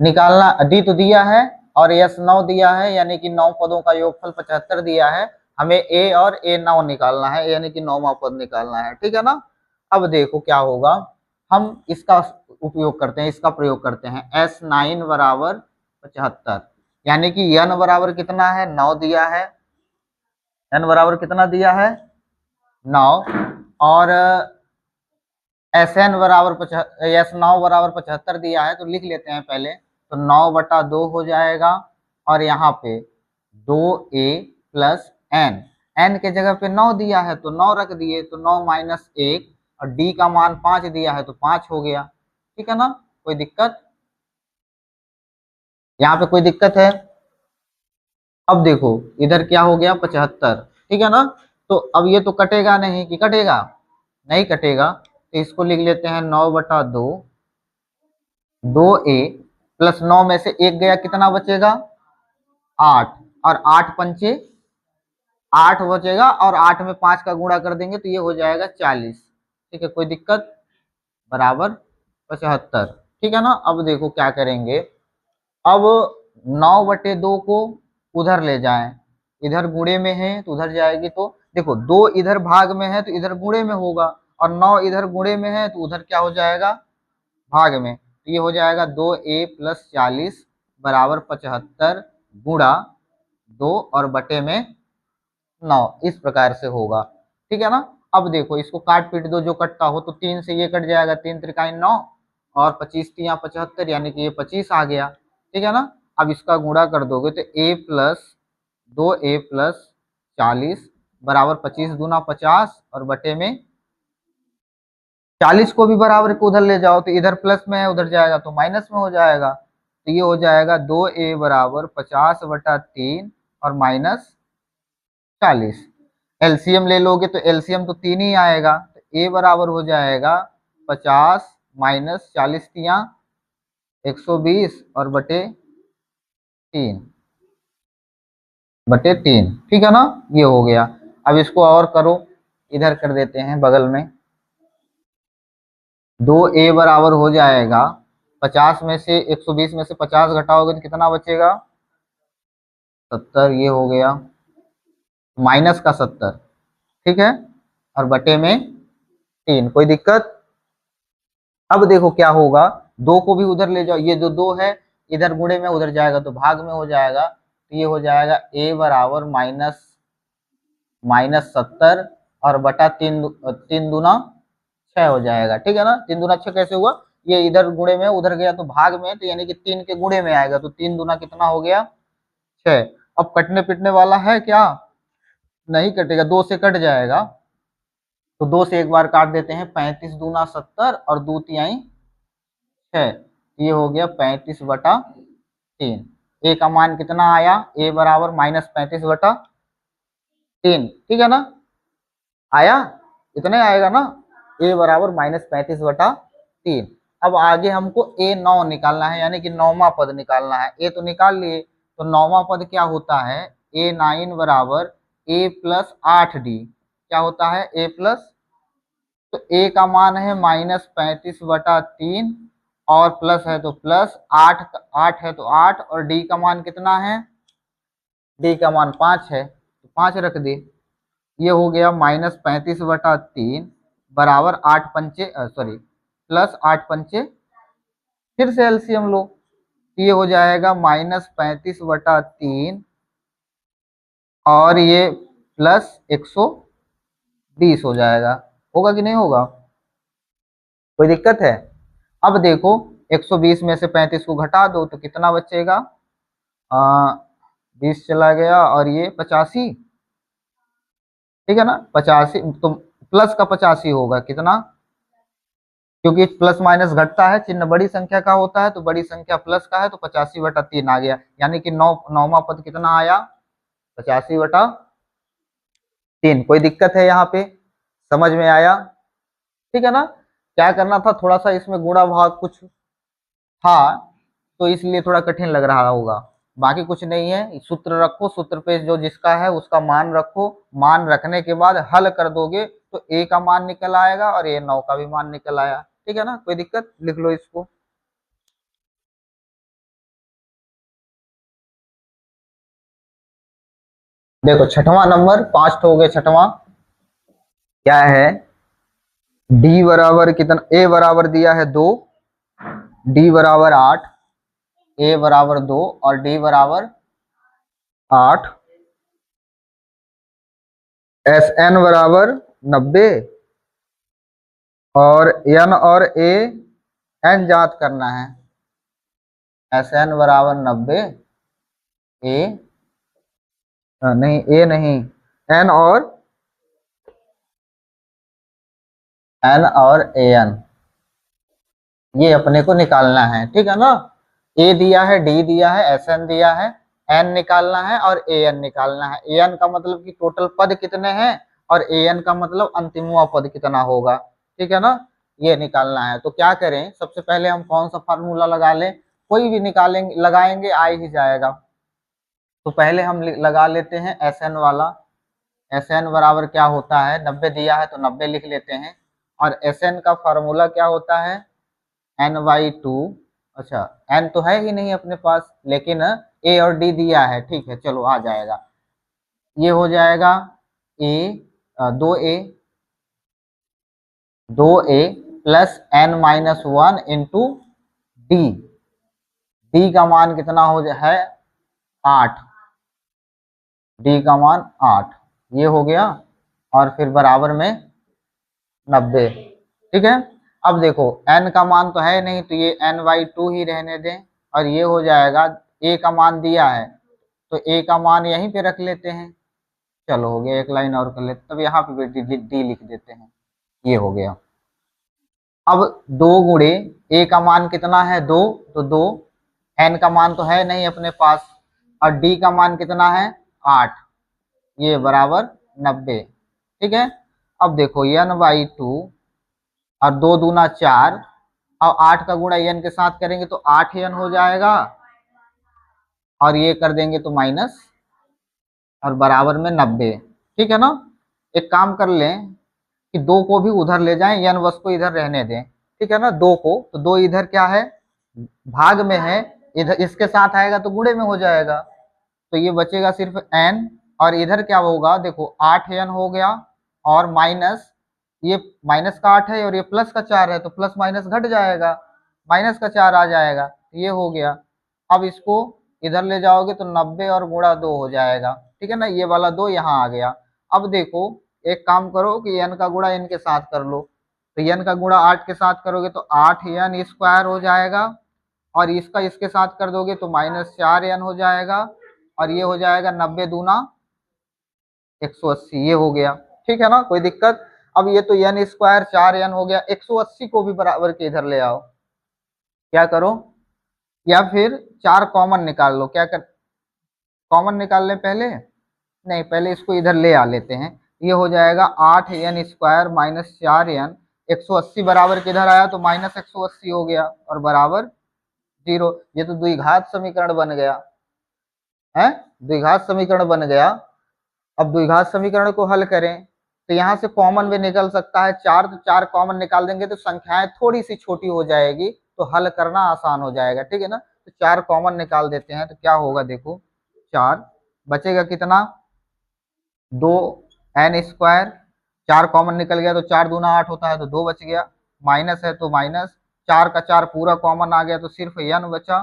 निकालना, डी तो दिया है और S9 दिया है, यानी कि 9 पदों का योगफल 75 दिया है, हमें ए और A9 निकालना है, यानी कि 9वां पद निकालना है। ठीक है ना, अब देखो क्या होगा, हम इसका उपयोग करते हैं, इसका प्रयोग करते हैं, S9 बराबर 75, यानी कि n बराबर कितना है 9 दिया है, n बराबर कितना दिया है 9 और Sn बराबर S9 बराबर 75 दिया है, तो लिख लेते हैं पहले, तो 9/2 हो जाएगा और यहाँ पे 2a प्लस n, n के जगह पे 9 दिया है तो 9 रख दिए, तो 9 माइनस 1 और d का मान 5 दिया है तो 5 हो गया। ठीक है ना, कोई दिक्कत, यहाँ पे कोई दिक्कत है। अब देखो इधर क्या हो गया 75। ठीक है ना, तो अब ये तो कटेगा नहीं, कि कटेगा, नहीं कटेगा, तो इसको लिख लेते हैं 9/2, 2a प्लस 9 में से 1 गया, कितना बचेगा 8 और 8 पंचे 8 बचेगा और 8 में 5 का गुणा कर देंगे तो ये हो जाएगा 40। ठीक है, कोई दिक्कत, बराबर 75। ठीक है ना, अब देखो क्या करेंगे, अब 9/2 को उधर ले जाएं, इधर गुणे में है तो उधर जाएगी, तो देखो 2 इधर भाग में है तो इधर गुणे में होगा और 9 इधर गुणे में है तो उधर क्या हो जाएगा भाग में, तो ये हो जाएगा 2a प्लस 40 बराबर 75 गुणा 2 और बटे में 9, इस प्रकार से होगा। ठीक है ना, अब देखो इसको काट पीट दो, जो कटता हो, तो 3 से ये कट जाएगा, 3 त्रिकाई 9 और 25 3 75, यानी कि ये 25 आ गया। ठीक है ना, अब इसका गुणा कर दोगे तो a प्लस 2a प्लस 40 बराबर 25 दूना 50 और बटे में 40 को भी बराबर को उधर ले जाओ तो इधर प्लस में है, उधर जाएगा तो माइनस में हो जाएगा। तो ये हो जाएगा 2a बराबर 50/3 और माइनस 40। एलसीएम ले लोगे तो एलसीएम तो 3 ही आएगा, तो a बराबर हो जाएगा 50 माइनस 40 तिया 120 और बटे 3/3, ठीक है ना। ये हो गया। अब इसको और करो, इधर कर देते हैं बगल में। 2a बराबर हो जाएगा 50 में से 120 में से 50 घटाओगे तो कितना बचेगा, 70। ये हो गया माइनस का 70, ठीक है, और बटे में 3। कोई दिक्कत। अब देखो क्या होगा, 2 को भी उधर ले जाओ, ये जो 2 है इधर गुणे में उधर जाएगा तो भाग में हो जाएगा। तो ये हो जाएगा a बराबर माइनस 70 और बटा 3 दूना 6 हो जाएगा, ठीक है ना। 3 दूना 6 कैसे हुआ, ये इधर गुणे में उधर गया तो भाग में, तो यानी कि 3 के गुणे में आएगा, तो 3 दूना कितना हो गया 6। अब कटने पिटने वाला है क्या, नहीं कटेगा, 2 से कट जाएगा, तो 2 से एक बार काट देते हैं। 35 दूना 70 और 2 तिहाई 6, ये हो गया 35/3। ए का मान कितना आया, ए बराबर -35/3, ठीक है ना, आया, इतने आएगा ना, ए बराबर -35/3। अब आगे हमको a9 निकालना है, यानी कि 9वां पद निकालना है। ए तो निकाल लिए, तो 9वां पद क्या होता है, a9 बराबर a + 8d, क्या होता है a प्लस, तो a का मान है -35/3 और प्लस है तो प्लस 8 है तो 8, और d का मान कितना है, d का मान 5 है तो 5 रख दे। ये हो गया -35/3 बराबर 8 पंचे सॉरी प्लस 8 पंचे, फिर से एलसीएम लो, ये हो जाएगा -35/3 और ये प्लस 120 हो जाएगा। होगा कि नहीं होगा, कोई दिक्कत है। अब देखो 120 में से 35 को घटा दो तो कितना बचेगा, 20 चला गया और ये 85, ठीक है ना, 85 तो प्लस का 85 होगा कितना, क्योंकि प्लस माइनस घटता है, चिन्ह बड़ी संख्या का होता है तो बड़ी संख्या प्लस का है, तो 85/3 आ गया, यानी कि 9वां पद कितना आया 85/3। कोई दिक्कत है यहाँ पे, समझ में आया, ठीक है ना। क्या करना था, थोड़ा सा इसमें गुणा भाग कुछ था तो इसलिए थोड़ा कठिन लग रहा होगा, बाकी कुछ नहीं है। सूत्र रखो, सूत्र पे जो जिसका है उसका मान रखो, मान रखने के बाद हल कर दोगे तो a का मान निकल आएगा और a9 का भी मान निकल आया, ठीक है ना। कोई दिक्कत, लिख लो इसको। देखो छठवां नंबर, 5 हो गए, छठवां क्या है, d बराबर कितना, a बराबर दिया है 2, d बराबर 8, a बराबर 2 और d बराबर 8, Sn बराबर 90 और n और a n ज्ञात करना है। Sn बराबर 90, a नहीं, a नहीं, n और an, ये अपने को निकालना है, ठीक है ना। a दिया है, d दिया है, Sn दिया है, n निकालना है और an निकालना है। an का मतलब कि टोटल पद कितने हैं और an का मतलब अंतिमवा पद कितना होगा, ठीक है ना, ये निकालना है। तो क्या करें, सबसे पहले हम कौन सा फार्मूला लगा लें, कोई भी निकालेंगे, लगाएंगे आ ही जाएगा। तो पहले हम लगा लेते हैं Sn वाला। Sn बराबर क्या होता है, 90 दिया है तो 90 लिख लेते हैं, और Sn का फार्मूला क्या होता है n/2। अच्छा, n तो है ही नहीं अपने पास, लेकिन a और d दिया है, ठीक है, चलो आ जाएगा। ये हो जाएगा a 2a plus n-1 into d, d का मान कितना है 8, d का मान 8, ये हो गया, और फिर बराबर में 90, ठीक है। अब देखो n का मान तो है नहीं तो ये n/2 ही रहने दें, और ये हो जाएगा a का मान दिया है तो a का मान यहीं पे रख लेते हैं, चलो हो गया, एक लाइन और कर लेते, तब यहाँ पे डी लिख देते हैं, ये हो गया। अब 2 गुणे ए का मान कितना है 2, तो 2, एन का मान तो है नहीं अपने पास, और डी का मान कितना है 8, ये बराबर 90। ठीक है, अब देखो n/2 और 2 दूना 4, और 8 का गुणा n के साथ करेंगे तो 8n हो जाएगा, और ये कर देंगे तो माइनस, और बराबर में 90। ठीक है ना, एक काम कर लें कि 2 को भी उधर ले जाएं, n वश को इधर रहने दें। ठीक है ना, 2 को, तो 2 इधर क्या है भाग में है, इधर इसके साथ आएगा तो गुणे में हो जाएगा, तो ये बचेगा सिर्फ n, और इधर क्या होगा देखो 8n हो गया, और माइनस, ये माइनस का 8 है और ये प्लस का 4 है, तो प्लस माइनस घट जाएगा, माइनस का 4 आ जाएगा, ये हो गया। अब इसको इधर ले जाओगे तो 90 और गुणा 2 हो जाएगा। ठीक है ना, ये वाला 2 यहाँ आ गया। अब देखो एक काम करो कि n का गुणा n के साथ कर लो, तो n का गुणा 8 के साथ करोगे तो 8n² हो जाएगा, और इसका इसके साथ कर दोगे तो -4n हो जाएगा, और ये हो जाएगा 90 दूना 180, ये हो गया। ठीक है ना, कोई दिक्कत? अब ये तो n स्क्वायर 4n हो गया, 180 को भी बराबर के इधर ले आओ, क्या करो, या फिर 4 कॉमन निकाल लो, क्या कर, कॉमन निकाल लें पहले, नहीं पहले इसको इधर ले आ लेते हैं, ये हो जाएगा 8n² माइनस 4n, 180 बराबर किधर आया तो -180 हो गया, और बराबर 0। ये तो द्विघात समीकरण बन गया है, द्विघात समीकरण बन गया। अब द्विघात समीकरण को हल करें तो यहाँ से कॉमन भी निकल सकता है 4, तो 4 कॉमन निकाल देंगे तो संख्याएं थोड़ी सी छोटी हो जाएगी, तो हल करना आसान हो जाएगा। ठीक है ना, तो 4 कॉमन निकाल देते हैं, तो क्या होगा देखो, 4 बचेगा कितना 2n², 4 कॉमन निकल गया तो 4 दूना 8 होता है, तो 2 बच गया, माइनस है तो माइनस, 4 का 4 पूरा कॉमन आ गया तो सिर्फ n बचा,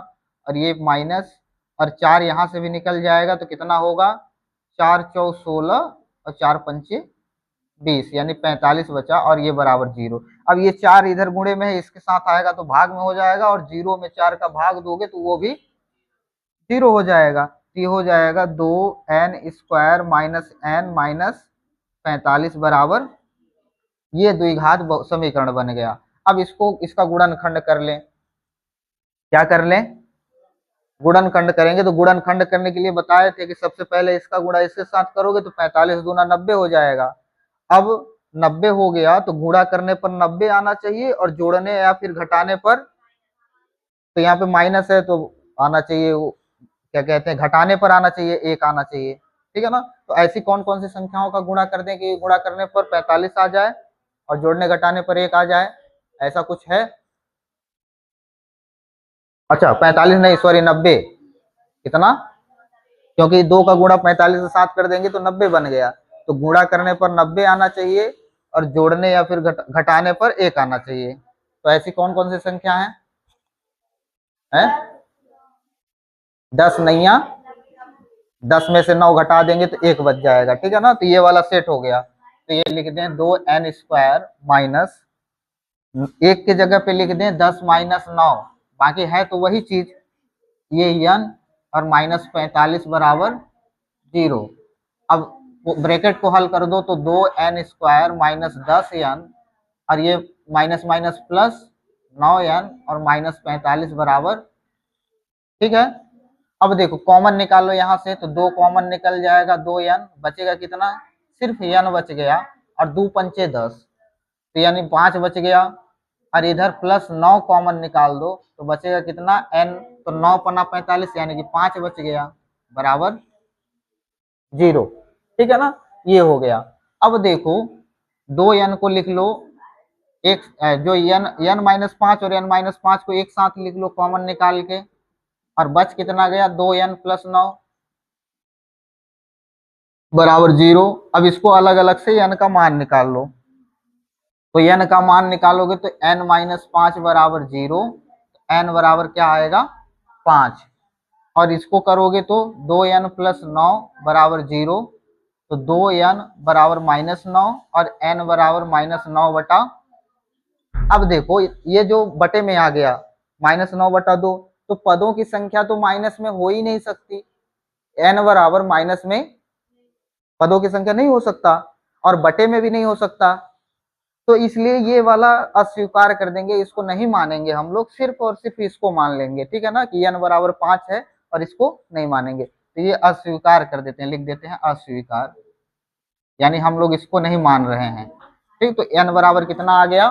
और ये माइनस, और 4 यहाँ से भी निकल जाएगा तो कितना होगा 4 चौ 16 और 4 पंचे 20, यानी 45 बचा, और ये बराबर 0। अब ये 4 इधर गुणे में है, इसके साथ आएगा तो भाग में हो जाएगा, और 0 में 4 का भाग दोगे तो वो भी 0 हो जाएगा, तो ये हो जाएगा 2n² माइनस n माइनस 45 बराबर, ये द्विघात समीकरण बन गया। अब इसको, इसका गुणनखंड कर लें, क्या कर लें, गुणनखंड करेंगे, तो गुणनखंड करने के लिए बताए थे कि सबसे पहले इसका गुणा इसके साथ करोगे तो 45 दूना 90 हो जाएगा। अब 90 हो गया तो गुणा करने पर 90 आना चाहिए, और जोड़ने या फिर घटाने पर, तो यहाँ पे माइनस है तो आना चाहिए, क्या कहते हैं, घटाने पर आना चाहिए 1 आना चाहिए। ठीक है ना, तो ऐसी कौन कौन सी संख्याओं का गुणा कर दें कि गुणा करने पर 45 आ जाए और जोड़ने घटाने पर 1 आ जाए, ऐसा कुछ है? अच्छा 45 नहीं, सॉरी 90, कितना, क्योंकि 2 का गुणा 45 से 7 कर देंगे तो 90 बन गया, तो गुणा करने पर 90 आना चाहिए, और जोड़ने या फिर घटाने पर 1 आना चाहिए। तो ऐसी कौन कौन सी संख्या है? 10 नैया, 10 में से 9 घटा देंगे तो 1 बच जाएगा। ठीक है ना, तो ये वाला सेट हो गया, तो ये लिख दें 2n² माइनस, 1 के जगह पे लिख दें 10 माइनस 9, बाकी है तो वही चीज, ये n और माइनस 45 बराबर 0। अब ब्रैकेट को हल कर दो तो 2n² माइनस 10n, और ये माइनस माइनस प्लस 9n और माइनस 45 बराबर। ठीक है, अब देखो कॉमन निकालो यहाँ से, तो 2 कॉमन निकल जाएगा, 2n बचेगा कितना, सिर्फ n बच गया, और 2 पंचे 10, तो यानी 5 बच गया, और इधर प्लस 9 कॉमन निकाल दो तो बचेगा कितना n, तो 9 पन्ना 45 यानी कि 5 बच गया, बराबर 0। ठीक है ना, ये हो गया। अब देखो 2n को लिख लो, एक जो n -5 और n-5 को एक साथ लिख लो कॉमन निकाल के, और बच कितना गया 2n प्लस 9 बराबर 0। अब इसको अलग अलग से n का मान निकाल लो, तो n का मान निकालोगे तो n-5 बराबर 0, n बराबर क्या आएगा 5, और इसको करोगे तो 2n प्लस 9 बराबर 0, तो 2n बराबर -9 और n बराबर -9 बटा, अब देखो ये जो बटे में आ गया -9 बटा 2, तो पदों की संख्या तो माइनस में हो ही नहीं सकती, n बराबर माइनस में पदों की संख्या नहीं हो सकता और बटे में भी नहीं हो सकता, तो इसलिए ये वाला अस्वीकार कर देंगे, इसको नहीं मानेंगे हम लोग, सिर्फ और सिर्फ इसको मान लेंगे, ठीक है ना, कि n बराबर 5 है और इसको नहीं मानेंगे, तो ये अस्वीकार कर देते हैं, लिख देते हैं अस्वीकार, यानी हम लोग इसको नहीं मान रहे हैं। ठीक, तो n बराबर कितना आ गया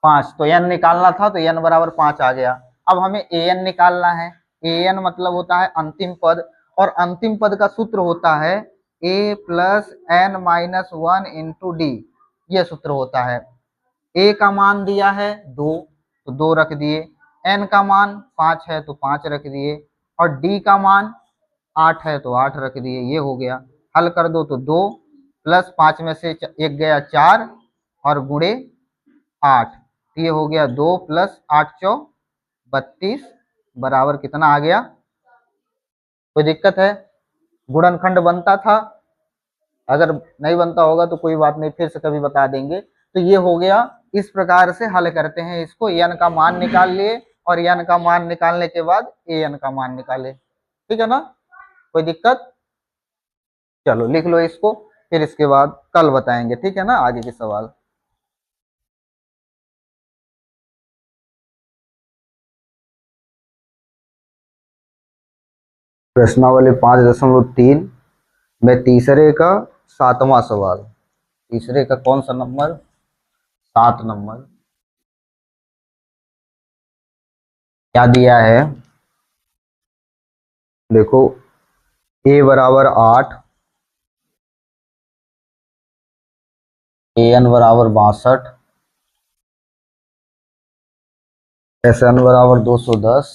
5, तो n निकालना था तो n बराबर 5 आ गया। अब हमें an निकालना है, an मतलब होता है अंतिम पद, और अंतिम पद का सूत्र होता है a plus n minus 1 into D, ये सूत्र होता है। a का मान दिया है 2 तो 2 रख दिए, n का मान 5 है तो 5 रख दिए, और d का मान 8 है तो 8 रख दिए, ये हो गया। हल कर दो तो 2 प्लस 5 में से 1 गया 4 और गुणे 8, ये हो गया 2 प्लस 8 चौ 32 बराबर कितना आ गया। कोई दिक्कत है? गुणनखंड बनता था, अगर नहीं बनता होगा तो कोई बात नहीं, फिर से कभी बता देंगे। तो ये हो गया, इस प्रकार से हल करते हैं इसको, n का मान निकाल लिए और n का मान निकालने के बाद an का मान निकाले, ठीक है ना, कोई दिक्कत? चलो लिख लो इसको, फिर इसके बाद कल बताएंगे, ठीक है ना, आगे के सवाल। प्रश्नावली 5.3 में तीसरे का 7वां सवाल, तीसरे का कौन सा नंबर? 7 नंबर। क्या दिया है देखो, a बराबर 8, an बराबर 62, sn बराबर 210,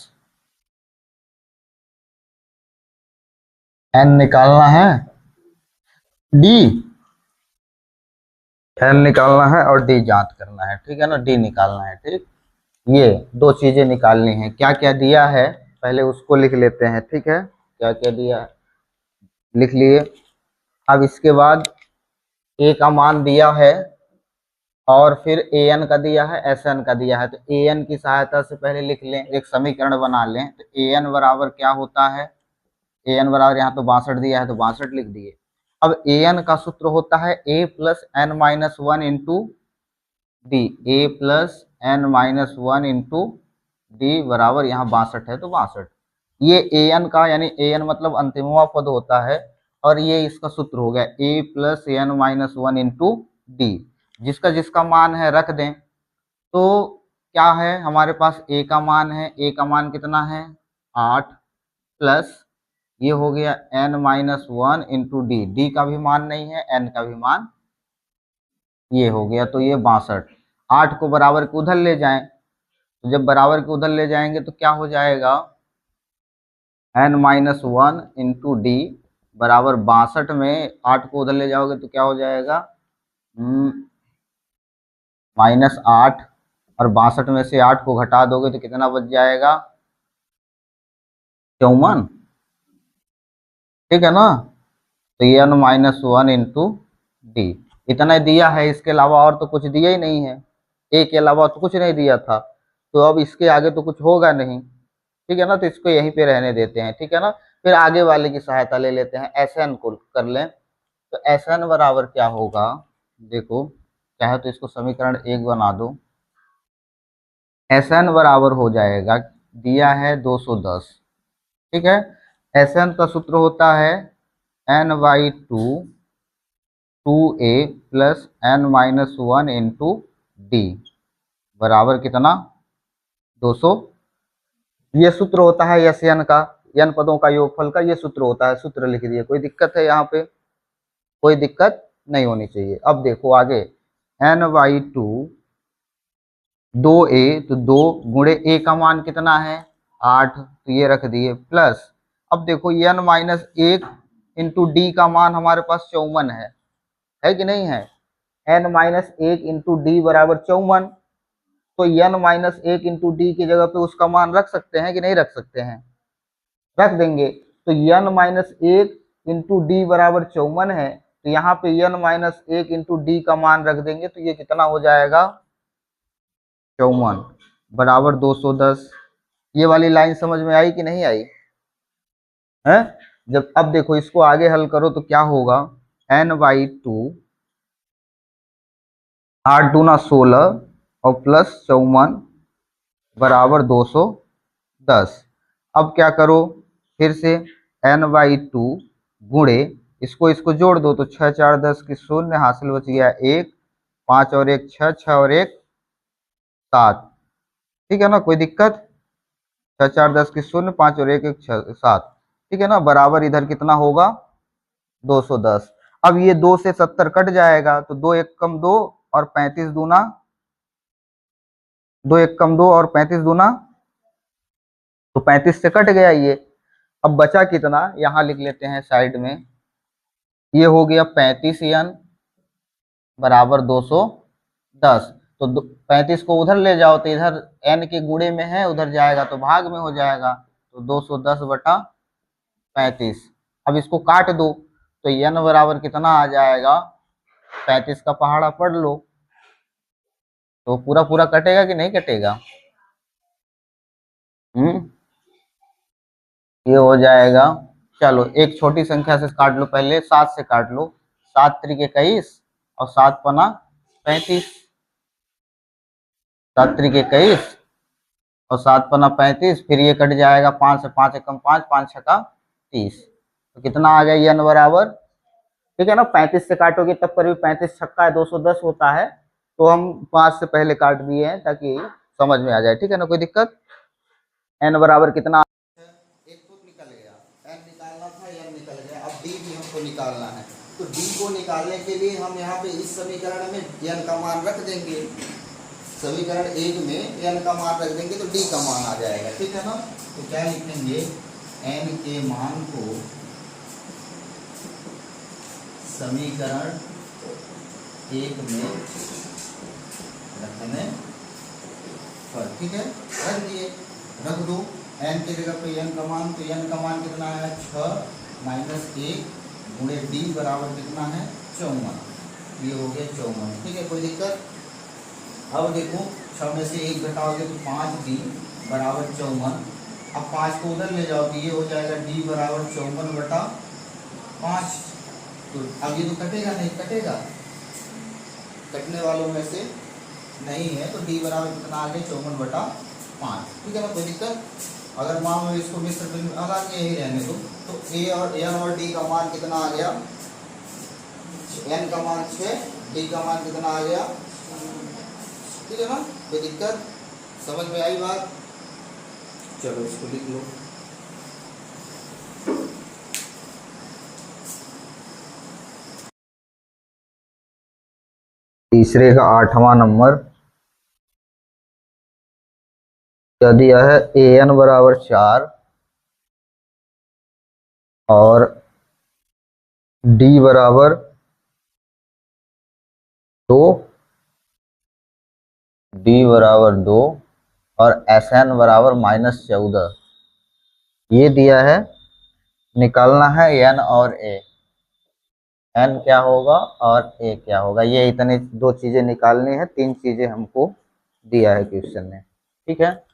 n निकालना है, d n निकालना है और d जांच करना है, ठीक है ना, d निकालना है। ठीक, ये दो चीजें निकालनी है। क्या क्या दिया है पहले उसको लिख लेते हैं, ठीक है, क्या क्या दिया है लिख लिए। अब इसके बाद a का मान दिया है और फिर an का दिया है, sn का दिया है, तो an की सहायता से पहले लिख लें, एक समीकरण बना लें। तो an बराबर क्या होता है, an बराबर यहाँ तो 62 दिया है तो 62 लिख दिए। अब an का सूत्र होता है a plus n minus 1 into D, a plus n minus 1 into D बराबर यहाँ 62 है तो 62। ये an का यानी an मतलब अंतिमवा पद होता है, और ये इसका सूत्र हो गया a plus n minus 1 into D, जिसका जिसका मान है रख दें। तो क्या है हमारे पास, a का मान है, a का मान कितना है 8, प्लस ये हो गया n minus 1 into D, D का भी मान नहीं है, n का भी मान, ये हो गया, तो ये 62। 8 को बराबर के उधर ले जाएं, तो जब बराबर के उधर ले जाएंगे तो क्या हो जाएगा, n माइनस 1 इंटू डी बराबर 62 में 8 को उधर ले जाओगे तो क्या हो जाएगा, -8, और 62 में से 8 को घटा दोगे तो कितना बच जाएगा 54, ठीक है ना। तो ये n माइनस 1 इंटू डी इतना दिया है, इसके अलावा और तो कुछ दिया ही नहीं है, a के अलावा तो कुछ नहीं दिया था, तो अब इसके आगे तो कुछ होगा नहीं, ठीक है ना, तो इसको यहीं पे रहने देते हैं, ठीक है ना। फिर आगे वाले की सहायता ले लेते हैं, Sn को कर लें। तो Sn बराबर क्या होगा, देखो चाहे तो इसको समीकरण 1 बना दो। Sn बराबर हो जाएगा, दिया है 210, ठीक है। Sn का सूत्र होता है n/2 2a plus n minus 1 into D बराबर कितना 200। ये सूत्र होता है Sn का, n पदों का योगफल का ये सूत्र होता है, सूत्र लिख दिए। कोई दिक्कत है यहाँ पे? कोई दिक्कत नहीं होनी चाहिए। अब देखो आगे, n/2 2a, तो 2 गुणे a का मान कितना है 8, तो ये रख दिए, प्लस अब देखो n माइनस 1 इंटू डी का मान हमारे पास 54 है कि नहीं है, n माइनस 1 इंटू डी बराबर 54, तो n माइनस 1 इंटू डी की जगह पे उसका मान रख सकते हैं कि नहीं रख सकते हैं, रख देंगे। तो n माइनस 1 इंटू डी बराबर 54 है, तो यहाँ पे n माइनस 1 इंटू डी का मान रख देंगे, तो ये कितना हो जाएगा 54 बराबर 210। ये वाली लाइन समझ में आई कि नहीं आई है? जब अब देखो इसको आगे हल करो तो क्या होगा, n/2, 8 दूना 16 और प्लस 54 बराबर 210। अब क्या करो, फिर से n/2 गुणे, इसको जोड़ दो तो 6 4 10 की शून्य, हासिल बच गया 1, 5 और 1 6, 6 और 1 7। ठीक है ना, कोई दिक्कत, 6 4 10 की शून्य, 5 और 1 1 6 7। ठीक है ना, बराबर इधर कितना होगा 210। अब ये 2 से 70 कट जाएगा तो 2 1 कम 2 और 35 दूना 2 1 कम 2 और 35 दूना, तो 35 से कट गया ये। अब बचा कितना, यहाँ लिख लेते हैं साइड में, ये हो गया 35n बराबर 210। तो 35 को उधर ले जाओ तो इधर n के गुणे में है, उधर जाएगा तो भाग में हो जाएगा, तो 210/35। अब इसको काट दो तो n बराबर कितना आ जाएगा, 35 का पहाड़ा पढ़ लो, तो पूरा पूरा कटेगा कि नहीं कटेगा। ये हो जाएगा, चलो एक छोटी संख्या से काट लो, पहले 7 से काट लो, 7 त्रिक 21 और 7 पना 35, 7 त्रिक 21 और 7 पना 35, फिर ये कट जाएगा 5 से, 5 एकम 5, 5 छका 30, तो कितना आ गया n बराबर। ठीक है ना, 35 से काटोगे तब पर भी 35 छक्का है 210 होता है, तो हम 5 से पहले काट दिए हैं ताकि समझ में आ जाए। ठीक है ना, कोई दिक्कत, n बराबर कितना, एक तो निकल गया, n निकालना था, n निकल गया, अब d भी हमको निकालना है, तो d को निकालने के लिए हम यहाँ पे इस समीकरण में n का मान रख देंगे, समीकरण 1 में n का मान रख देंगे तो d का मान आ जाएगा। ठीक है ना, तो क्या लिखेंगे, n के मान को समीकरण 1 में रखने पर, ठीक है, रख दिए, रख दो n की जगह पे n का मान, तो n का मान कितना है 6 माइनस 1 गुणे d बराबर कितना है 54, ये हो गया 54। ठीक है, कोई दिक्कत। अब देखो 6 में से 1 घटाओगे तो 5d बराबर 54, अब 5 को उधर ले जाओ तो ये हो जाएगा d बराबर 54/5, तो अब ये तो कटेगा नहीं, कटेगा, कटने वालों में से नहीं है, तो d बराबर कितना आ गया 54/5। ठीक है ना, कोई दिक्कत। अगर मान लो इसको मिश्र बिंदु हालांकि यही रहने दो, तो a और n और d का मान कितना आ गया, n का मान 6, d का मान कितना आ गया। ठीक है ना, कोई दिक्कत, समझ में आई बात, चलो इसको लिख लो। तीसरे का 8वां नंबर क्या दिया है, an बराबर 4 और d बराबर 2, d बराबर 2 और sn बराबर -14, ये दिया है। निकालना है n और a, n क्या होगा और a क्या होगा, ये इतने दो चीजें निकालनी है, 3 चीजें हमको दिया है क्वेश्चन में। ठीक है,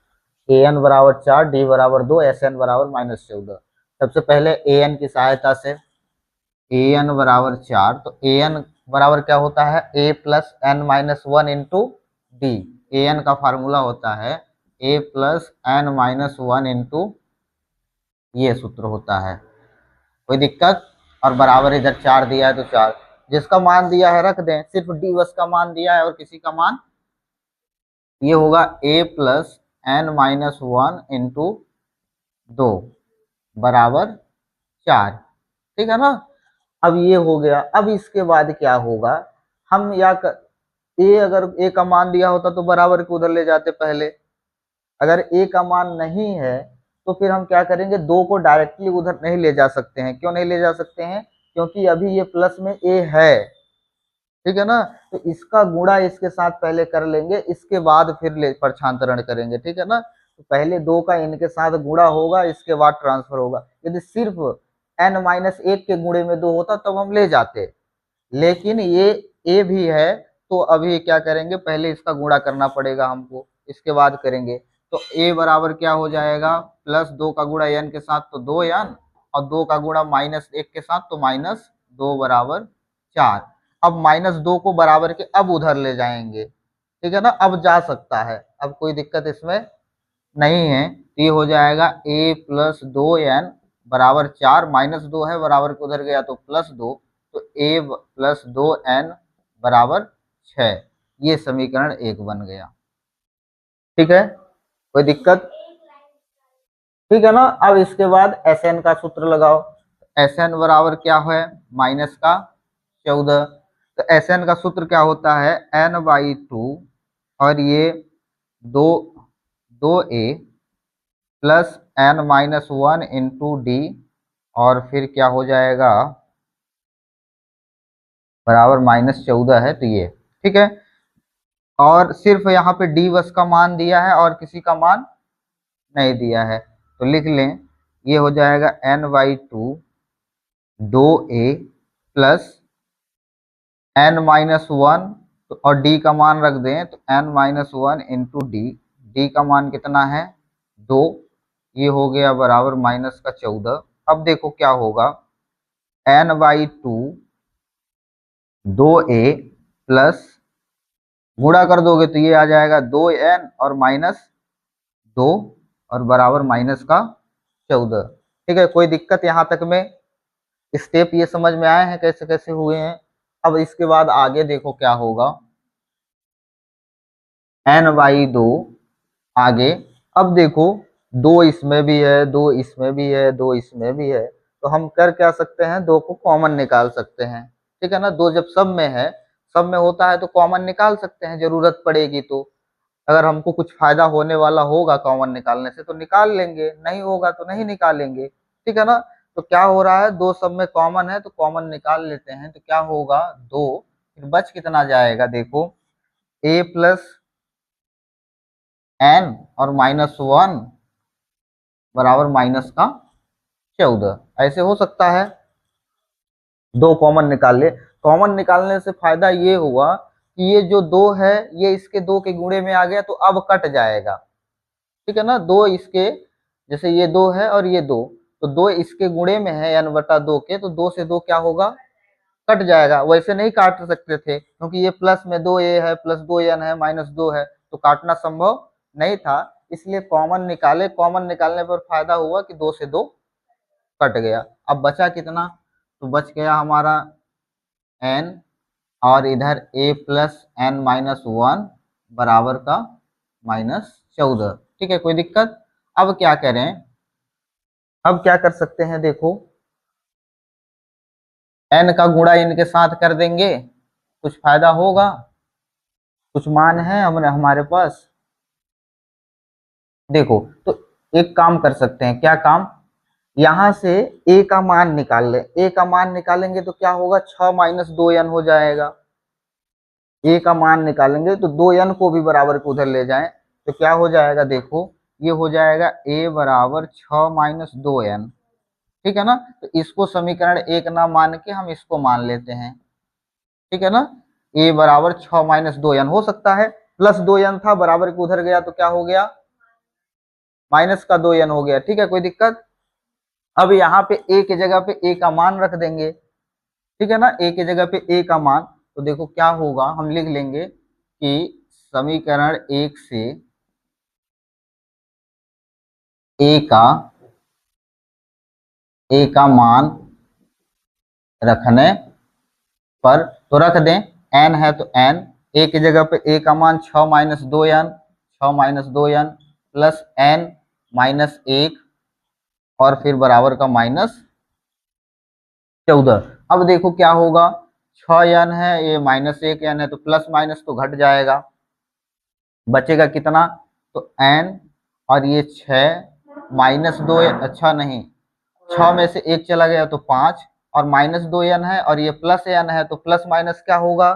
an बराबर 4, d बराबर 2, sn बराबर -14। सबसे पहले an की सहायता से, an बराबर 4, तो an बराबर क्या होता है, a plus n minus 1 into D, an का फार्मूला होता है a plus n minus 1 into, ये सूत्र होता है, कोई दिक्कत। और बराबर इधर 4 दिया है तो 4, जिसका मान दिया है रख दें, सिर्फ डी बस का मान दिया है और किसी का मान, ये होगा a plus n minus 1 into 2 बराबर 4। ठीक है ना, अब ये हो गया। अब इसके बाद क्या होगा, हम ए अगर ए का मान दिया होता तो बराबर को उधर ले जाते पहले, अगर ए का मान नहीं है तो फिर हम क्या करेंगे, 2 को डायरेक्टली उधर नहीं ले जा सकते हैं। क्यों नहीं ले जा सकते हैं, क्योंकि अभी ये प्लस में ए है। ठीक है ना, तो इसका गुणा इसके साथ पहले कर लेंगे, इसके बाद फिर प्रक्षांतरण करेंगे। ठीक है ना, तो पहले 2 का इनके साथ गुणा होगा, इसके बाद ट्रांसफर होगा। यदि सिर्फ n-1 के गुणे में 2 होता तब हम ले जाते, लेकिन ये ए भी है तो अभी क्या करेंगे, पहले इसका गुणा करना पड़ेगा हमको, इसके बाद करेंगे। तो a बराबर क्या हो जाएगा, +2 का गुणा n के साथ तो 2n और 2 का गुणा -1 के साथ, तो -2 बराबर 4। अब -2 को बराबर के अब उधर ले जाएंगे, ठीक है ना, अब जा सकता है, अब कोई दिक्कत इसमें नहीं है। तो ये हो जाएगा a + 2n बराबर 4, -2 है बराबर के उधर गया तो +2, तो a + 2n बराबर 6। ये समीकरण 1 बन गया। ठीक है, कोई दिक्कत? ठीक है ना। अब इसके बाद Sn का सूत्र लगाओ। Sn बराबर क्या है, -14। तो Sn का सूत्र क्या होता है, n/2 और ये 2a plus n-1 into D, और फिर क्या हो जाएगा, बराबर -14 है, तो ये ठीक है। और सिर्फ यहाँ पे डी बस का मान दिया है और किसी का मान नहीं दिया है, तो लिख लें, ये हो जाएगा n/2 2a प्लस n-1, और d का मान रख दें तो n-1 इंटू डी, डी का मान कितना है 2, ये हो गया बराबर -14। अब देखो क्या होगा, n/2 2a प्लस, गुणा कर दोगे तो ये आ जाएगा 2n और -2 और बराबर -14। ठीक है, कोई दिक्कत यहाँ तक में? स्टेप ये समझ में आए हैं कैसे कैसे हुए हैं? अब इसके बाद आगे देखो क्या होगा, n/2 आगे। अब देखो 2 इसमें भी है, 2 इसमें भी है, 2 इसमें भी है, तो हम कर क्या सकते हैं, 2 को कॉमन निकाल सकते हैं। ठीक है ना, 2 जब सब में है, सब में होता है तो कॉमन निकाल सकते हैं, जरूरत पड़ेगी तो। अगर हमको कुछ फायदा होने वाला होगा कॉमन निकालने से तो निकाल लेंगे, नहीं होगा तो नहीं निकालेंगे। ठीक है ना, तो क्या हो रहा है, 2 सब में कॉमन है तो कॉमन निकाल लेते हैं, तो क्या होगा 2, फिर बच कितना जाएगा, देखो a प्लस n और -1 बराबर -14। ऐसे हो सकता है, 2 कॉमन निकाल ले। कॉमन निकालने से फायदा ये हुआ कि ये जो 2 है ये इसके 2 के गुणे में आ गया तो अब कट जाएगा। ठीक है ना, 2 इसके, जैसे ये 2 है और ये 2, तो 2 इसके गुणे में है n/2 के, तो 2 से 2 क्या होगा, कट जाएगा। वैसे नहीं काट सकते थे क्योंकि ये प्लस में 2a है, प्लस 2n है, -2 है, तो काटना संभव नहीं था, इसलिए कॉमन निकाले। कॉमन निकालने पर फायदा हुआ कि 2 से 2 कट गया। अब बचा कितना, तो बच गया हमारा n, और इधर a प्लस n-1 बराबर का -14। ठीक है, कोई दिक्कत? अब क्या करें, अब क्या कर सकते हैं, देखो n का गुणा इनके साथ कर देंगे, कुछ फायदा होगा, कुछ मान है हमने हमारे पास। देखो तो एक काम कर सकते हैं, क्या काम, यहां से a का मान निकाल ले। a का मान निकालेंगे तो क्या होगा, 6 - 2n हो जाएगा। a का मान निकालेंगे तो 2n को भी बराबर के उधर ले जाएं तो क्या हो जाएगा, देखो ये हो जाएगा a बराबर 6 - 2n। ठीक है ना, तो इसको समीकरण 1 ना मान के हम इसको मान लेते हैं। ठीक है ना, a बराबर 6 - 2n हो सकता है, प्लस 2n था बराबर के उधर गया तो क्या हो गया, -2n हो गया। ठीक है, कोई दिक्कत? अब यहाँ पे a की जगह पे a का मान रख देंगे। ठीक है ना, a की जगह पे a का मान, तो देखो क्या होगा, हम लिख लेंगे कि समीकरण 1 से a का मान रखने पर, तो रख दें, n है तो n, a की जगह पे a का मान 6 - 2n, 6 - 2n प्लस n -1 और फिर बराबर का -14। अब देखो क्या होगा, 6n है, ये -1n है, तो प्लस माइनस तो घट जाएगा, बचेगा कितना, तो n, और ये 6 -2, अच्छा नहीं, 6 में से 1 चला गया तो 5, और -2n है और ये प्लस n है, तो प्लस माइनस क्या होगा,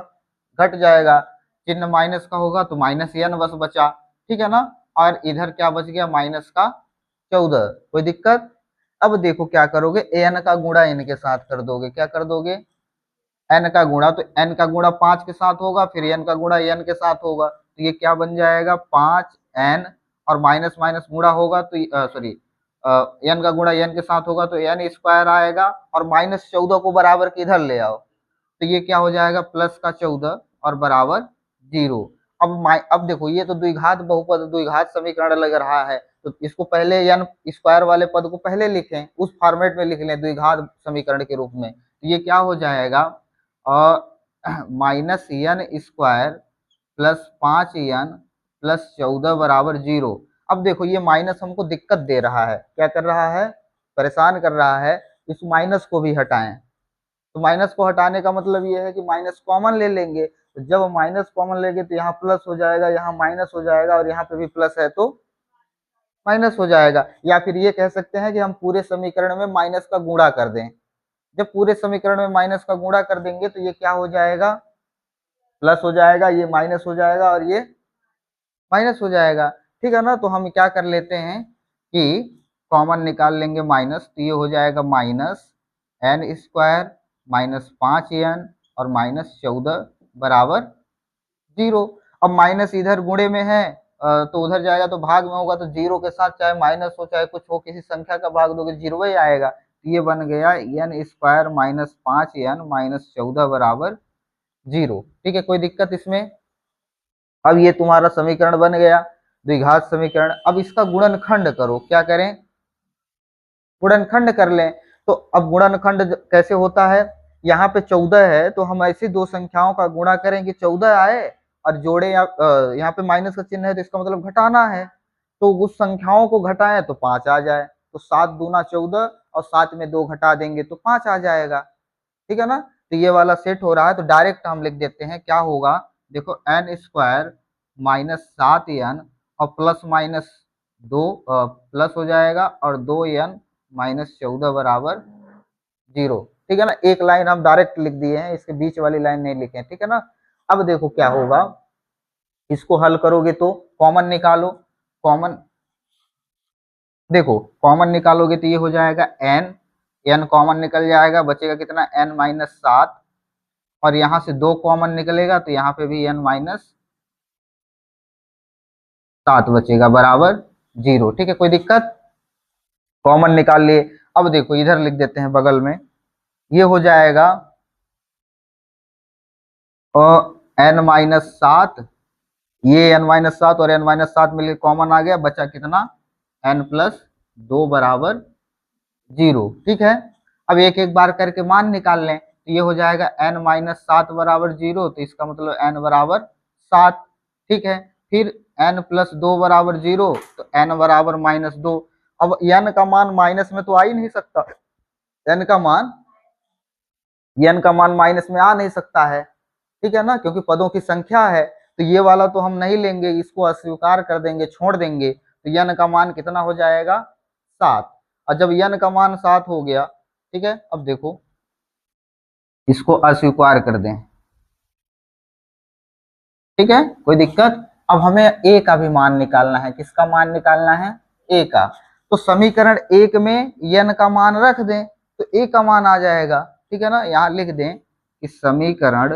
घट जाएगा, चिन्ह माइनस का होगा तो -n बस बचा। ठीक है ना, और इधर क्या बच गया, -14। कोई दिक्कत? अब देखो क्या करोगे, n का गुणा इनके साथ कर दोगे। क्या कर दोगे, n का गुणा, तो n का गुणा 5 के साथ होगा, फिर n का गुणा n के साथ होगा, तो ये क्या बन जाएगा, 5n, और माइनस माइनस गुणा होगा तो सॉरी n का गुणा n के साथ होगा तो n स्क्वायर आएगा, और -14 को बराबर के इधर ले आओ तो ये क्या हो जाएगा, +14 और बराबर 0। अब देखो ये तो द्विघात बहुपद द्विघात समीकरण लग रहा है, तो इसको पहले n स्क्वायर वाले पद को पहले लिखें, उस फॉर्मेट में लिख लें द्विघात समीकरण के रूप में। तो ये क्या हो जाएगा, -n² प्लस 5n प्लस 14 बराबर 0। अब देखो ये माइनस हमको दिक्कत दे रहा है, क्या कर रहा है, परेशान कर रहा है। इस माइनस को भी हटाएं, तो माइनस को हटाने का मतलब ये है कि माइनस कॉमन ले लेंगे, तो जब माइनस कॉमन लेंगे तो यहाँ प्लस हो जाएगा, यहाँ माइनस हो जाएगा, और यहाँ पे भी प्लस है तो माइनस हो जाएगा। या फिर ये कह सकते हैं कि हम पूरे समीकरण में माइनस का गुणा कर दें। जब पूरे समीकरण में माइनस का गुणा कर देंगे तो ये क्या हो जाएगा, प्लस हो जाएगा, ये माइनस हो जाएगा और ये माइनस हो जाएगा। ठीक है ना, तो हम क्या कर लेते हैं कि कॉमन निकाल लेंगे माइनस, तो ये हो जाएगा -n² -5n और -14 बराबर 0। अब माइनस इधर गुणे में है तो उधर जाएगा तो भाग में होगा, तो 0 के साथ चाहे माइनस हो चाहे कुछ हो, किसी संख्या का भाग दोगे 0 ही आएगा। तो ये बन गया n² -5n -14 बराबर 0। ठीक है, कोई दिक्कत इसमें। अब ये तुम्हारा समीकरण बन गया द्विघात समीकरण। अब इसका गुणनखंड करो, क्या करें, गुणनखंड कर लें। तो अब गुणनखंड कैसे होता है, यहाँ पे 14 है तो हम ऐसी दो संख्याओं का गुणा करें कि 14 आए, और जोड़े यहाँ पे माइनस का चिन्ह है तो इसका मतलब घटाना है, तो उस संख्याओं को घटाएं तो 5 आ जाए, तो 7 दूना 14 और 7 में 2 घटा देंगे तो 5 आ जाएगा। ठीक है ना, तो ये वाला सेट हो रहा है, तो डायरेक्ट हम लिख देते हैं, क्या होगा, देखो n² -7n और प्लस माइनस 2 प्लस हो जाएगा, और 2n -14 बराबर 0। ठीक है ना, एक लाइन हम डायरेक्ट लिख दिए हैं, इसके बीच वाली लाइन नहीं लिखे। ठीक है ना, अब देखो क्या होगा, इसको हल करोगे तो कॉमन निकालो, कॉमन देखो कॉमन निकालोगे तो ये हो जाएगा n कॉमन निकल जाएगा, बचेगा कितना, n-7, और यहाँ से 2 कॉमन निकलेगा तो यहाँ पे भी n-7 बचेगा बराबर 0। ठीक है, कोई दिक्कत, कॉमन निकाल लिए। अब देखो इधर लिख देते हैं बगल में, ये हो जाएगा n-7, ये n-7 और n-7 मिलकर कॉमन आ गया, बचा कितना, n+2 बराबर 0। ठीक है, अब एक एक बार करके मान निकाल लें, तो ये हो जाएगा n-7 बराबर 0, तो इसका मतलब n बराबर 7। ठीक है, फिर n+2 बराबर 0, तो n बराबर -2। अब n का मान माइनस में तो आ ही नहीं सकता, n का मान माइनस में आ नहीं सकता है। ठीक है ना, क्योंकि पदों की संख्या है, तो ये वाला तो हम नहीं लेंगे, इसको अस्वीकार कर देंगे, छोड़ देंगे, तो n का मान कितना हो जाएगा, 7। और जब n का मान 7 हो गया, ठीक है, अब देखो इसको अस्वीकार कर दें। ठीक है, कोई दिक्कत। अब हमें a का भी मान निकालना है, किसका मान निकालना है, a का। तो समीकरण 1 में n का मान रख दें तो a का मान आ जाएगा। ठीक है ना, यहाँ लिख दें कि समीकरण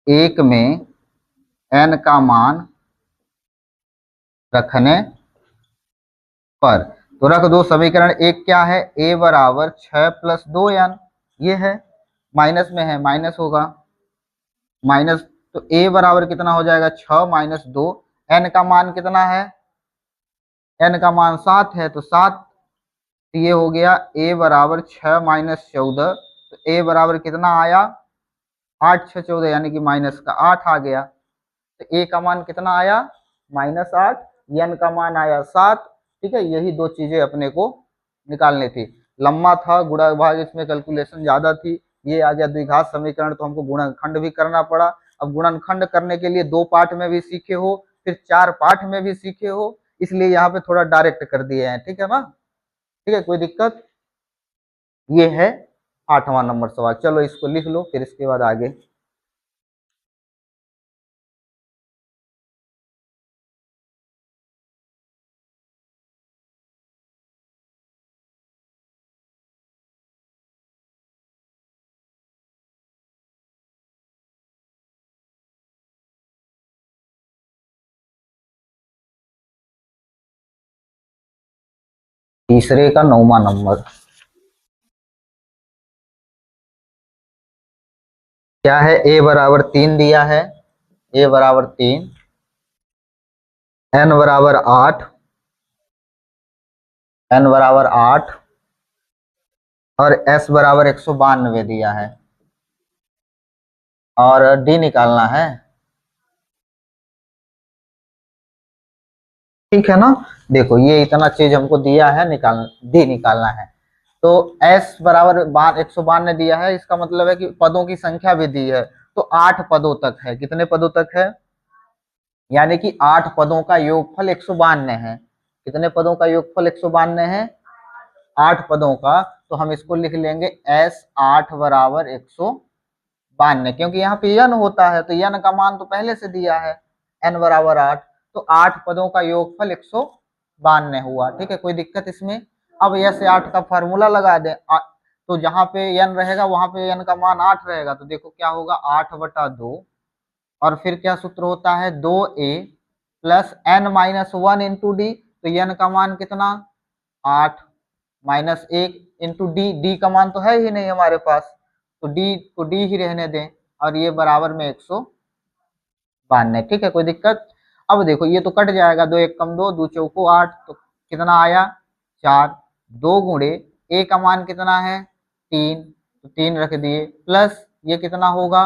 1 में n का मान रखने पर, तो रख दो, समीकरण 1 क्या है, a बराबर 6 + 2n, ये है, माइनस में है माइनस होगा, माइनस, तो a बराबर कितना हो जाएगा, 6 - 2, n का मान कितना है, n का मान 7 है, तो 7, तो ये हो गया a बराबर 6 - 14, तो a बराबर कितना आया, 8 × 6 = 14, यानी कि माइनस का 8 आ गया। तो a का मान कितना आया, -8, n का मान आया 7। ठीक है, यही दो चीजें अपने को निकालनी थी। लंबा था गुणा भाग, इसमें कैलकुलेशन ज्यादा थी। ये आ गया द्विघात समीकरण, तो हमको गुणनखंड भी करना पड़ा। अब गुणनखंड करने के लिए 2 पार्ट में भी सीखे हो, फिर 4 पार्ट में भी सीखे हो, इसलिए यहाँ पे थोड़ा डायरेक्ट कर दिए हैं। ठीक है ना, ठीक है, कोई दिक्कत। ये है 8वां नंबर सवाल, चलो इसको लिख लो, फिर इसके बाद आगे। तीसरे का 9वां नंबर क्या है? a बराबर 3 दिया है, a बराबर 3, n बराबर 8, n बराबर 8 और s बराबर 192 दिया है और d निकालना है। ठीक है ना। देखो ये इतना चीज हमको दिया है, d निकालना है। तो s बराबर 192 दिया है, इसका मतलब है कि पदों की संख्या भी दी है, तो 8 पदों तक है। कितने पदों तक है? यानी कि 8 पदों का योगफल 192 है। कितने पदों का योगफल 192 है? 8 पदों का। तो हम इसको लिख लेंगे s 8 बराबर 192, क्योंकि यहाँ पे n होता है तो n का मान तो पहले से दिया है, n बराबर 8, तो 8 पदों का योगफल 192 हुआ। ठीक है, कोई दिक्कत इसमें? अब यह से 8 का फार्मूला लगा दें, तो जहां पे n रहेगा वहां पे n का मान 8 रहेगा, तो देखो क्या होगा, 8/2 और फिर क्या सूत्र होता है, 2a plus n minus 1 into D. तो n का मान कितना, 8 माइनस 1 इंटू डी, डी का मान तो है ही नहीं हमारे पास, तो डी को डी ही रहने दें और ये बराबर में 192। ठीक है, कोई दिक्कत? अब देखो ये तो कट जाएगा, 2 1 कम 2, 2 चौको 8, तो कितना आया, 4। 2 गुणे a का मान कितना है, 3, तो 3 रख दिए, प्लस ये कितना होगा,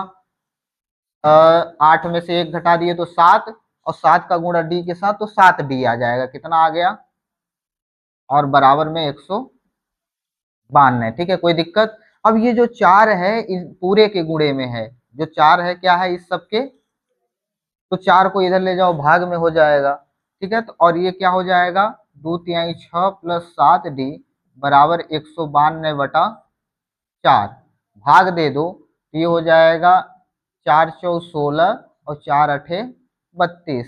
8 में से 1 घटा दिए तो 7, और 7 का गुणा डी के साथ तो 7d आ जाएगा। कितना आ गया, और बराबर में 192। ठीक है, कोई दिक्कत? अब ये जो 4 है इस पूरे के गुणे में है, जो 4 है क्या है इस सबके, तो 4 को इधर ले जाओ, भाग में हो जाएगा। ठीक है, तो और ये क्या हो जाएगा, 2 तिहाई 6 प्लस 7d बराबर 192/4, भाग दे दो तो ये हो जाएगा 4 चौ 16 और 4 अठे 32,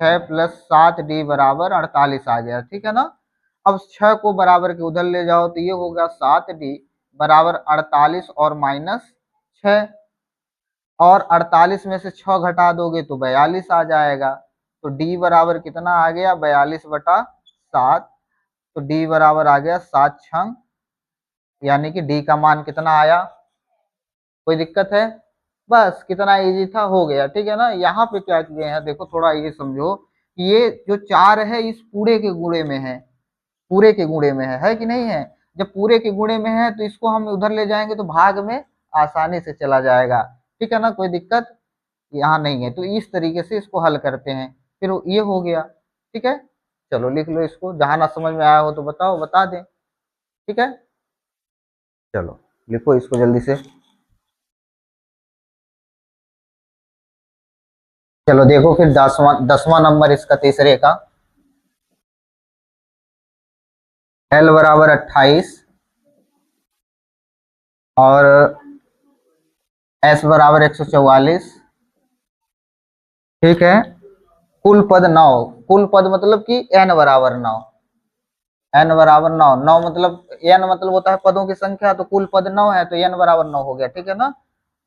6 प्लस 7d बराबर 48 आ गया। ठीक है ना। अब 6 को बराबर के उधर ले जाओ तो ये होगा 7d बराबर 48 और माइनस 6, और 48 में से 6 घटा दोगे तो 42 आ जाएगा। तो d बराबर कितना आ गया, 42/7, तो d बराबर आ गया 7 छंग, यानी कि d का मान कितना आया। कोई दिक्कत है? बस कितना इजी था, हो गया। ठीक है ना। यहाँ पे क्या किए हैं देखो, थोड़ा ये समझो, ये जो 4 है इस पूरे के गुणे में है, पूरे के गुणे में है कि नहीं है? जब पूरे के गुणे में है तो इसको हम उधर ले जाएंगे तो भाग में आसानी से चला जाएगा। ठीक है ना, कोई दिक्कत यहाँ नहीं है। तो इस तरीके से इसको हल करते हैं, फिर ये हो गया। ठीक है, चलो लिख लो इसको, जहां ना समझ में आया हो तो बताओ, बता दें। ठीक है, चलो लिखो इसको जल्दी से। चलो देखो फिर 10वां नंबर इसका तीसरे का, l बराबर 28 और s बराबर 144। ठीक है, कुल पद 9, कुल पद मतलब कि n बराबर 9, n बराबर 9, 9 मतलब n मतलब होता है पदों की संख्या, तो कुल पद 9 है तो n बराबर 9 हो गया। ठीक है ना।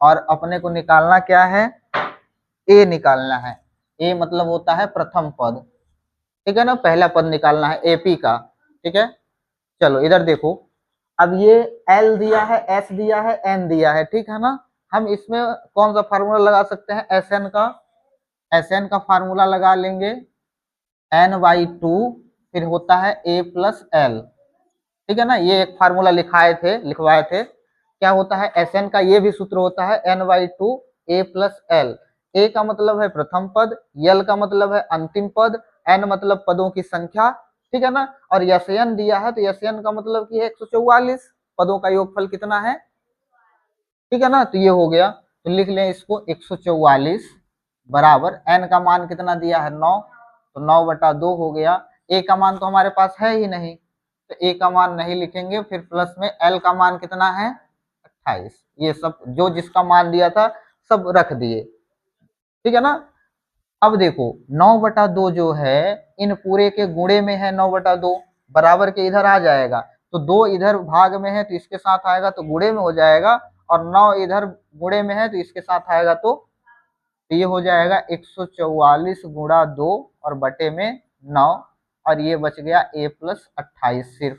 और अपने को निकालना क्या है, a निकालना है। a मतलब होता है प्रथम पद। ठीक है ना, पहला पद निकालना है एपी का। ठीक है, चलो इधर देखो, अब ये L दिया है, S दिया है, N दिया है। ठीक है ना। हम इसमें कौन सा फार्मूला लगा सकते हैं, SN का, SN का फार्मूला लगा लेंगे, n/2 फिर होता है a प्लस एल। ठीक है ना, ये एक फार्मूला लिखवाए थे। क्या होता है, SN का ये भी सूत्र होता है n/2 a plus L. a का मतलब है प्रथम पद, L का मतलब है अंतिम पद, n मतलब पदों की संख्या। ठीक है ना। और SN दिया है तो SN का मतलब कि 144 पदों का योगफल कितना है। ठीक है ना, तो ये हो गया, तो लिख लें इसको 144 बराबर n का मान कितना दिया है, 9, तो 9/2 हो गया। a का मान तो हमारे पास है ही नहीं, तो a का मान नहीं लिखेंगे, फिर प्लस में l का मान कितना है, 28। ये सब जो जिसका मान दिया था सब रख दिए। ठीक है ना। अब देखो 9/2 जो है इन पूरे के गुणे में है, 9/2 बराबर के इधर आ जाएगा, तो 2 इधर भाग में है तो इसके साथ आएगा तो गुणे में हो जाएगा, और 9 इधर गुणे में है तो इसके साथ आएगा, तो ये हो जाएगा 144 गुणा 2 और बटे में 9, और ये बच गया a प्लस 28 सिर्फ।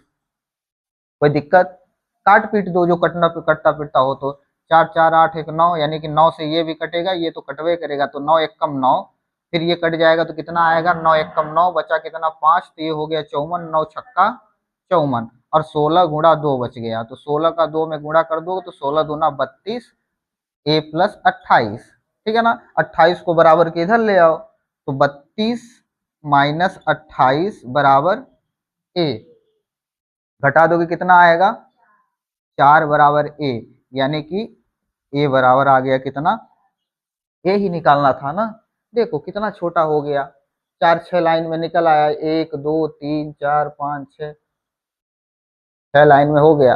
कोई दिक्कत? काट पीट दो, जो कटता पिटता हो तो। 4 4 8 1 9, यानी कि 9 से ये भी कटेगा, ये तो कटवे करेगा, तो 9 एक कम 9, फिर ये कट जाएगा तो कितना आएगा, 9 एक कम 9, बचा कितना 5, तो ये हो गया 54, 9 छक्का 54, और 16 गुणा 2 बच गया, तो 16 का 2 में गुणा कर दो तो 16 दूना 32, a प्लस 28, ठीक है ना। 28 को बराबर के इधर ले आओ, तो 32 माइनस 28 बराबर a, घटा दोगे कितना आएगा, 4 बराबर a, यानी कि a बराबर आ गया कितना, a ही निकालना था ना। देखो कितना छोटा हो गया, 4 6 लाइन में निकल आया, 1 2 3 4 5 6, 6 लाइन में हो गया,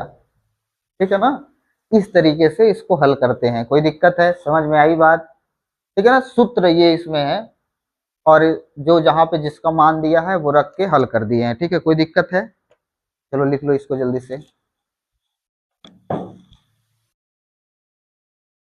ठीक है ना। इस तरीके से इसको हल करते हैं। कोई दिक्कत है? समझ में आई बात? ठीक है ना, सूत्र ये इसमें है, और जो जहां पे जिसका मान दिया है वो रख के हल कर दिए हैं, ठीक है। कोई दिक्कत है? चलो लिख लो इसको जल्दी से।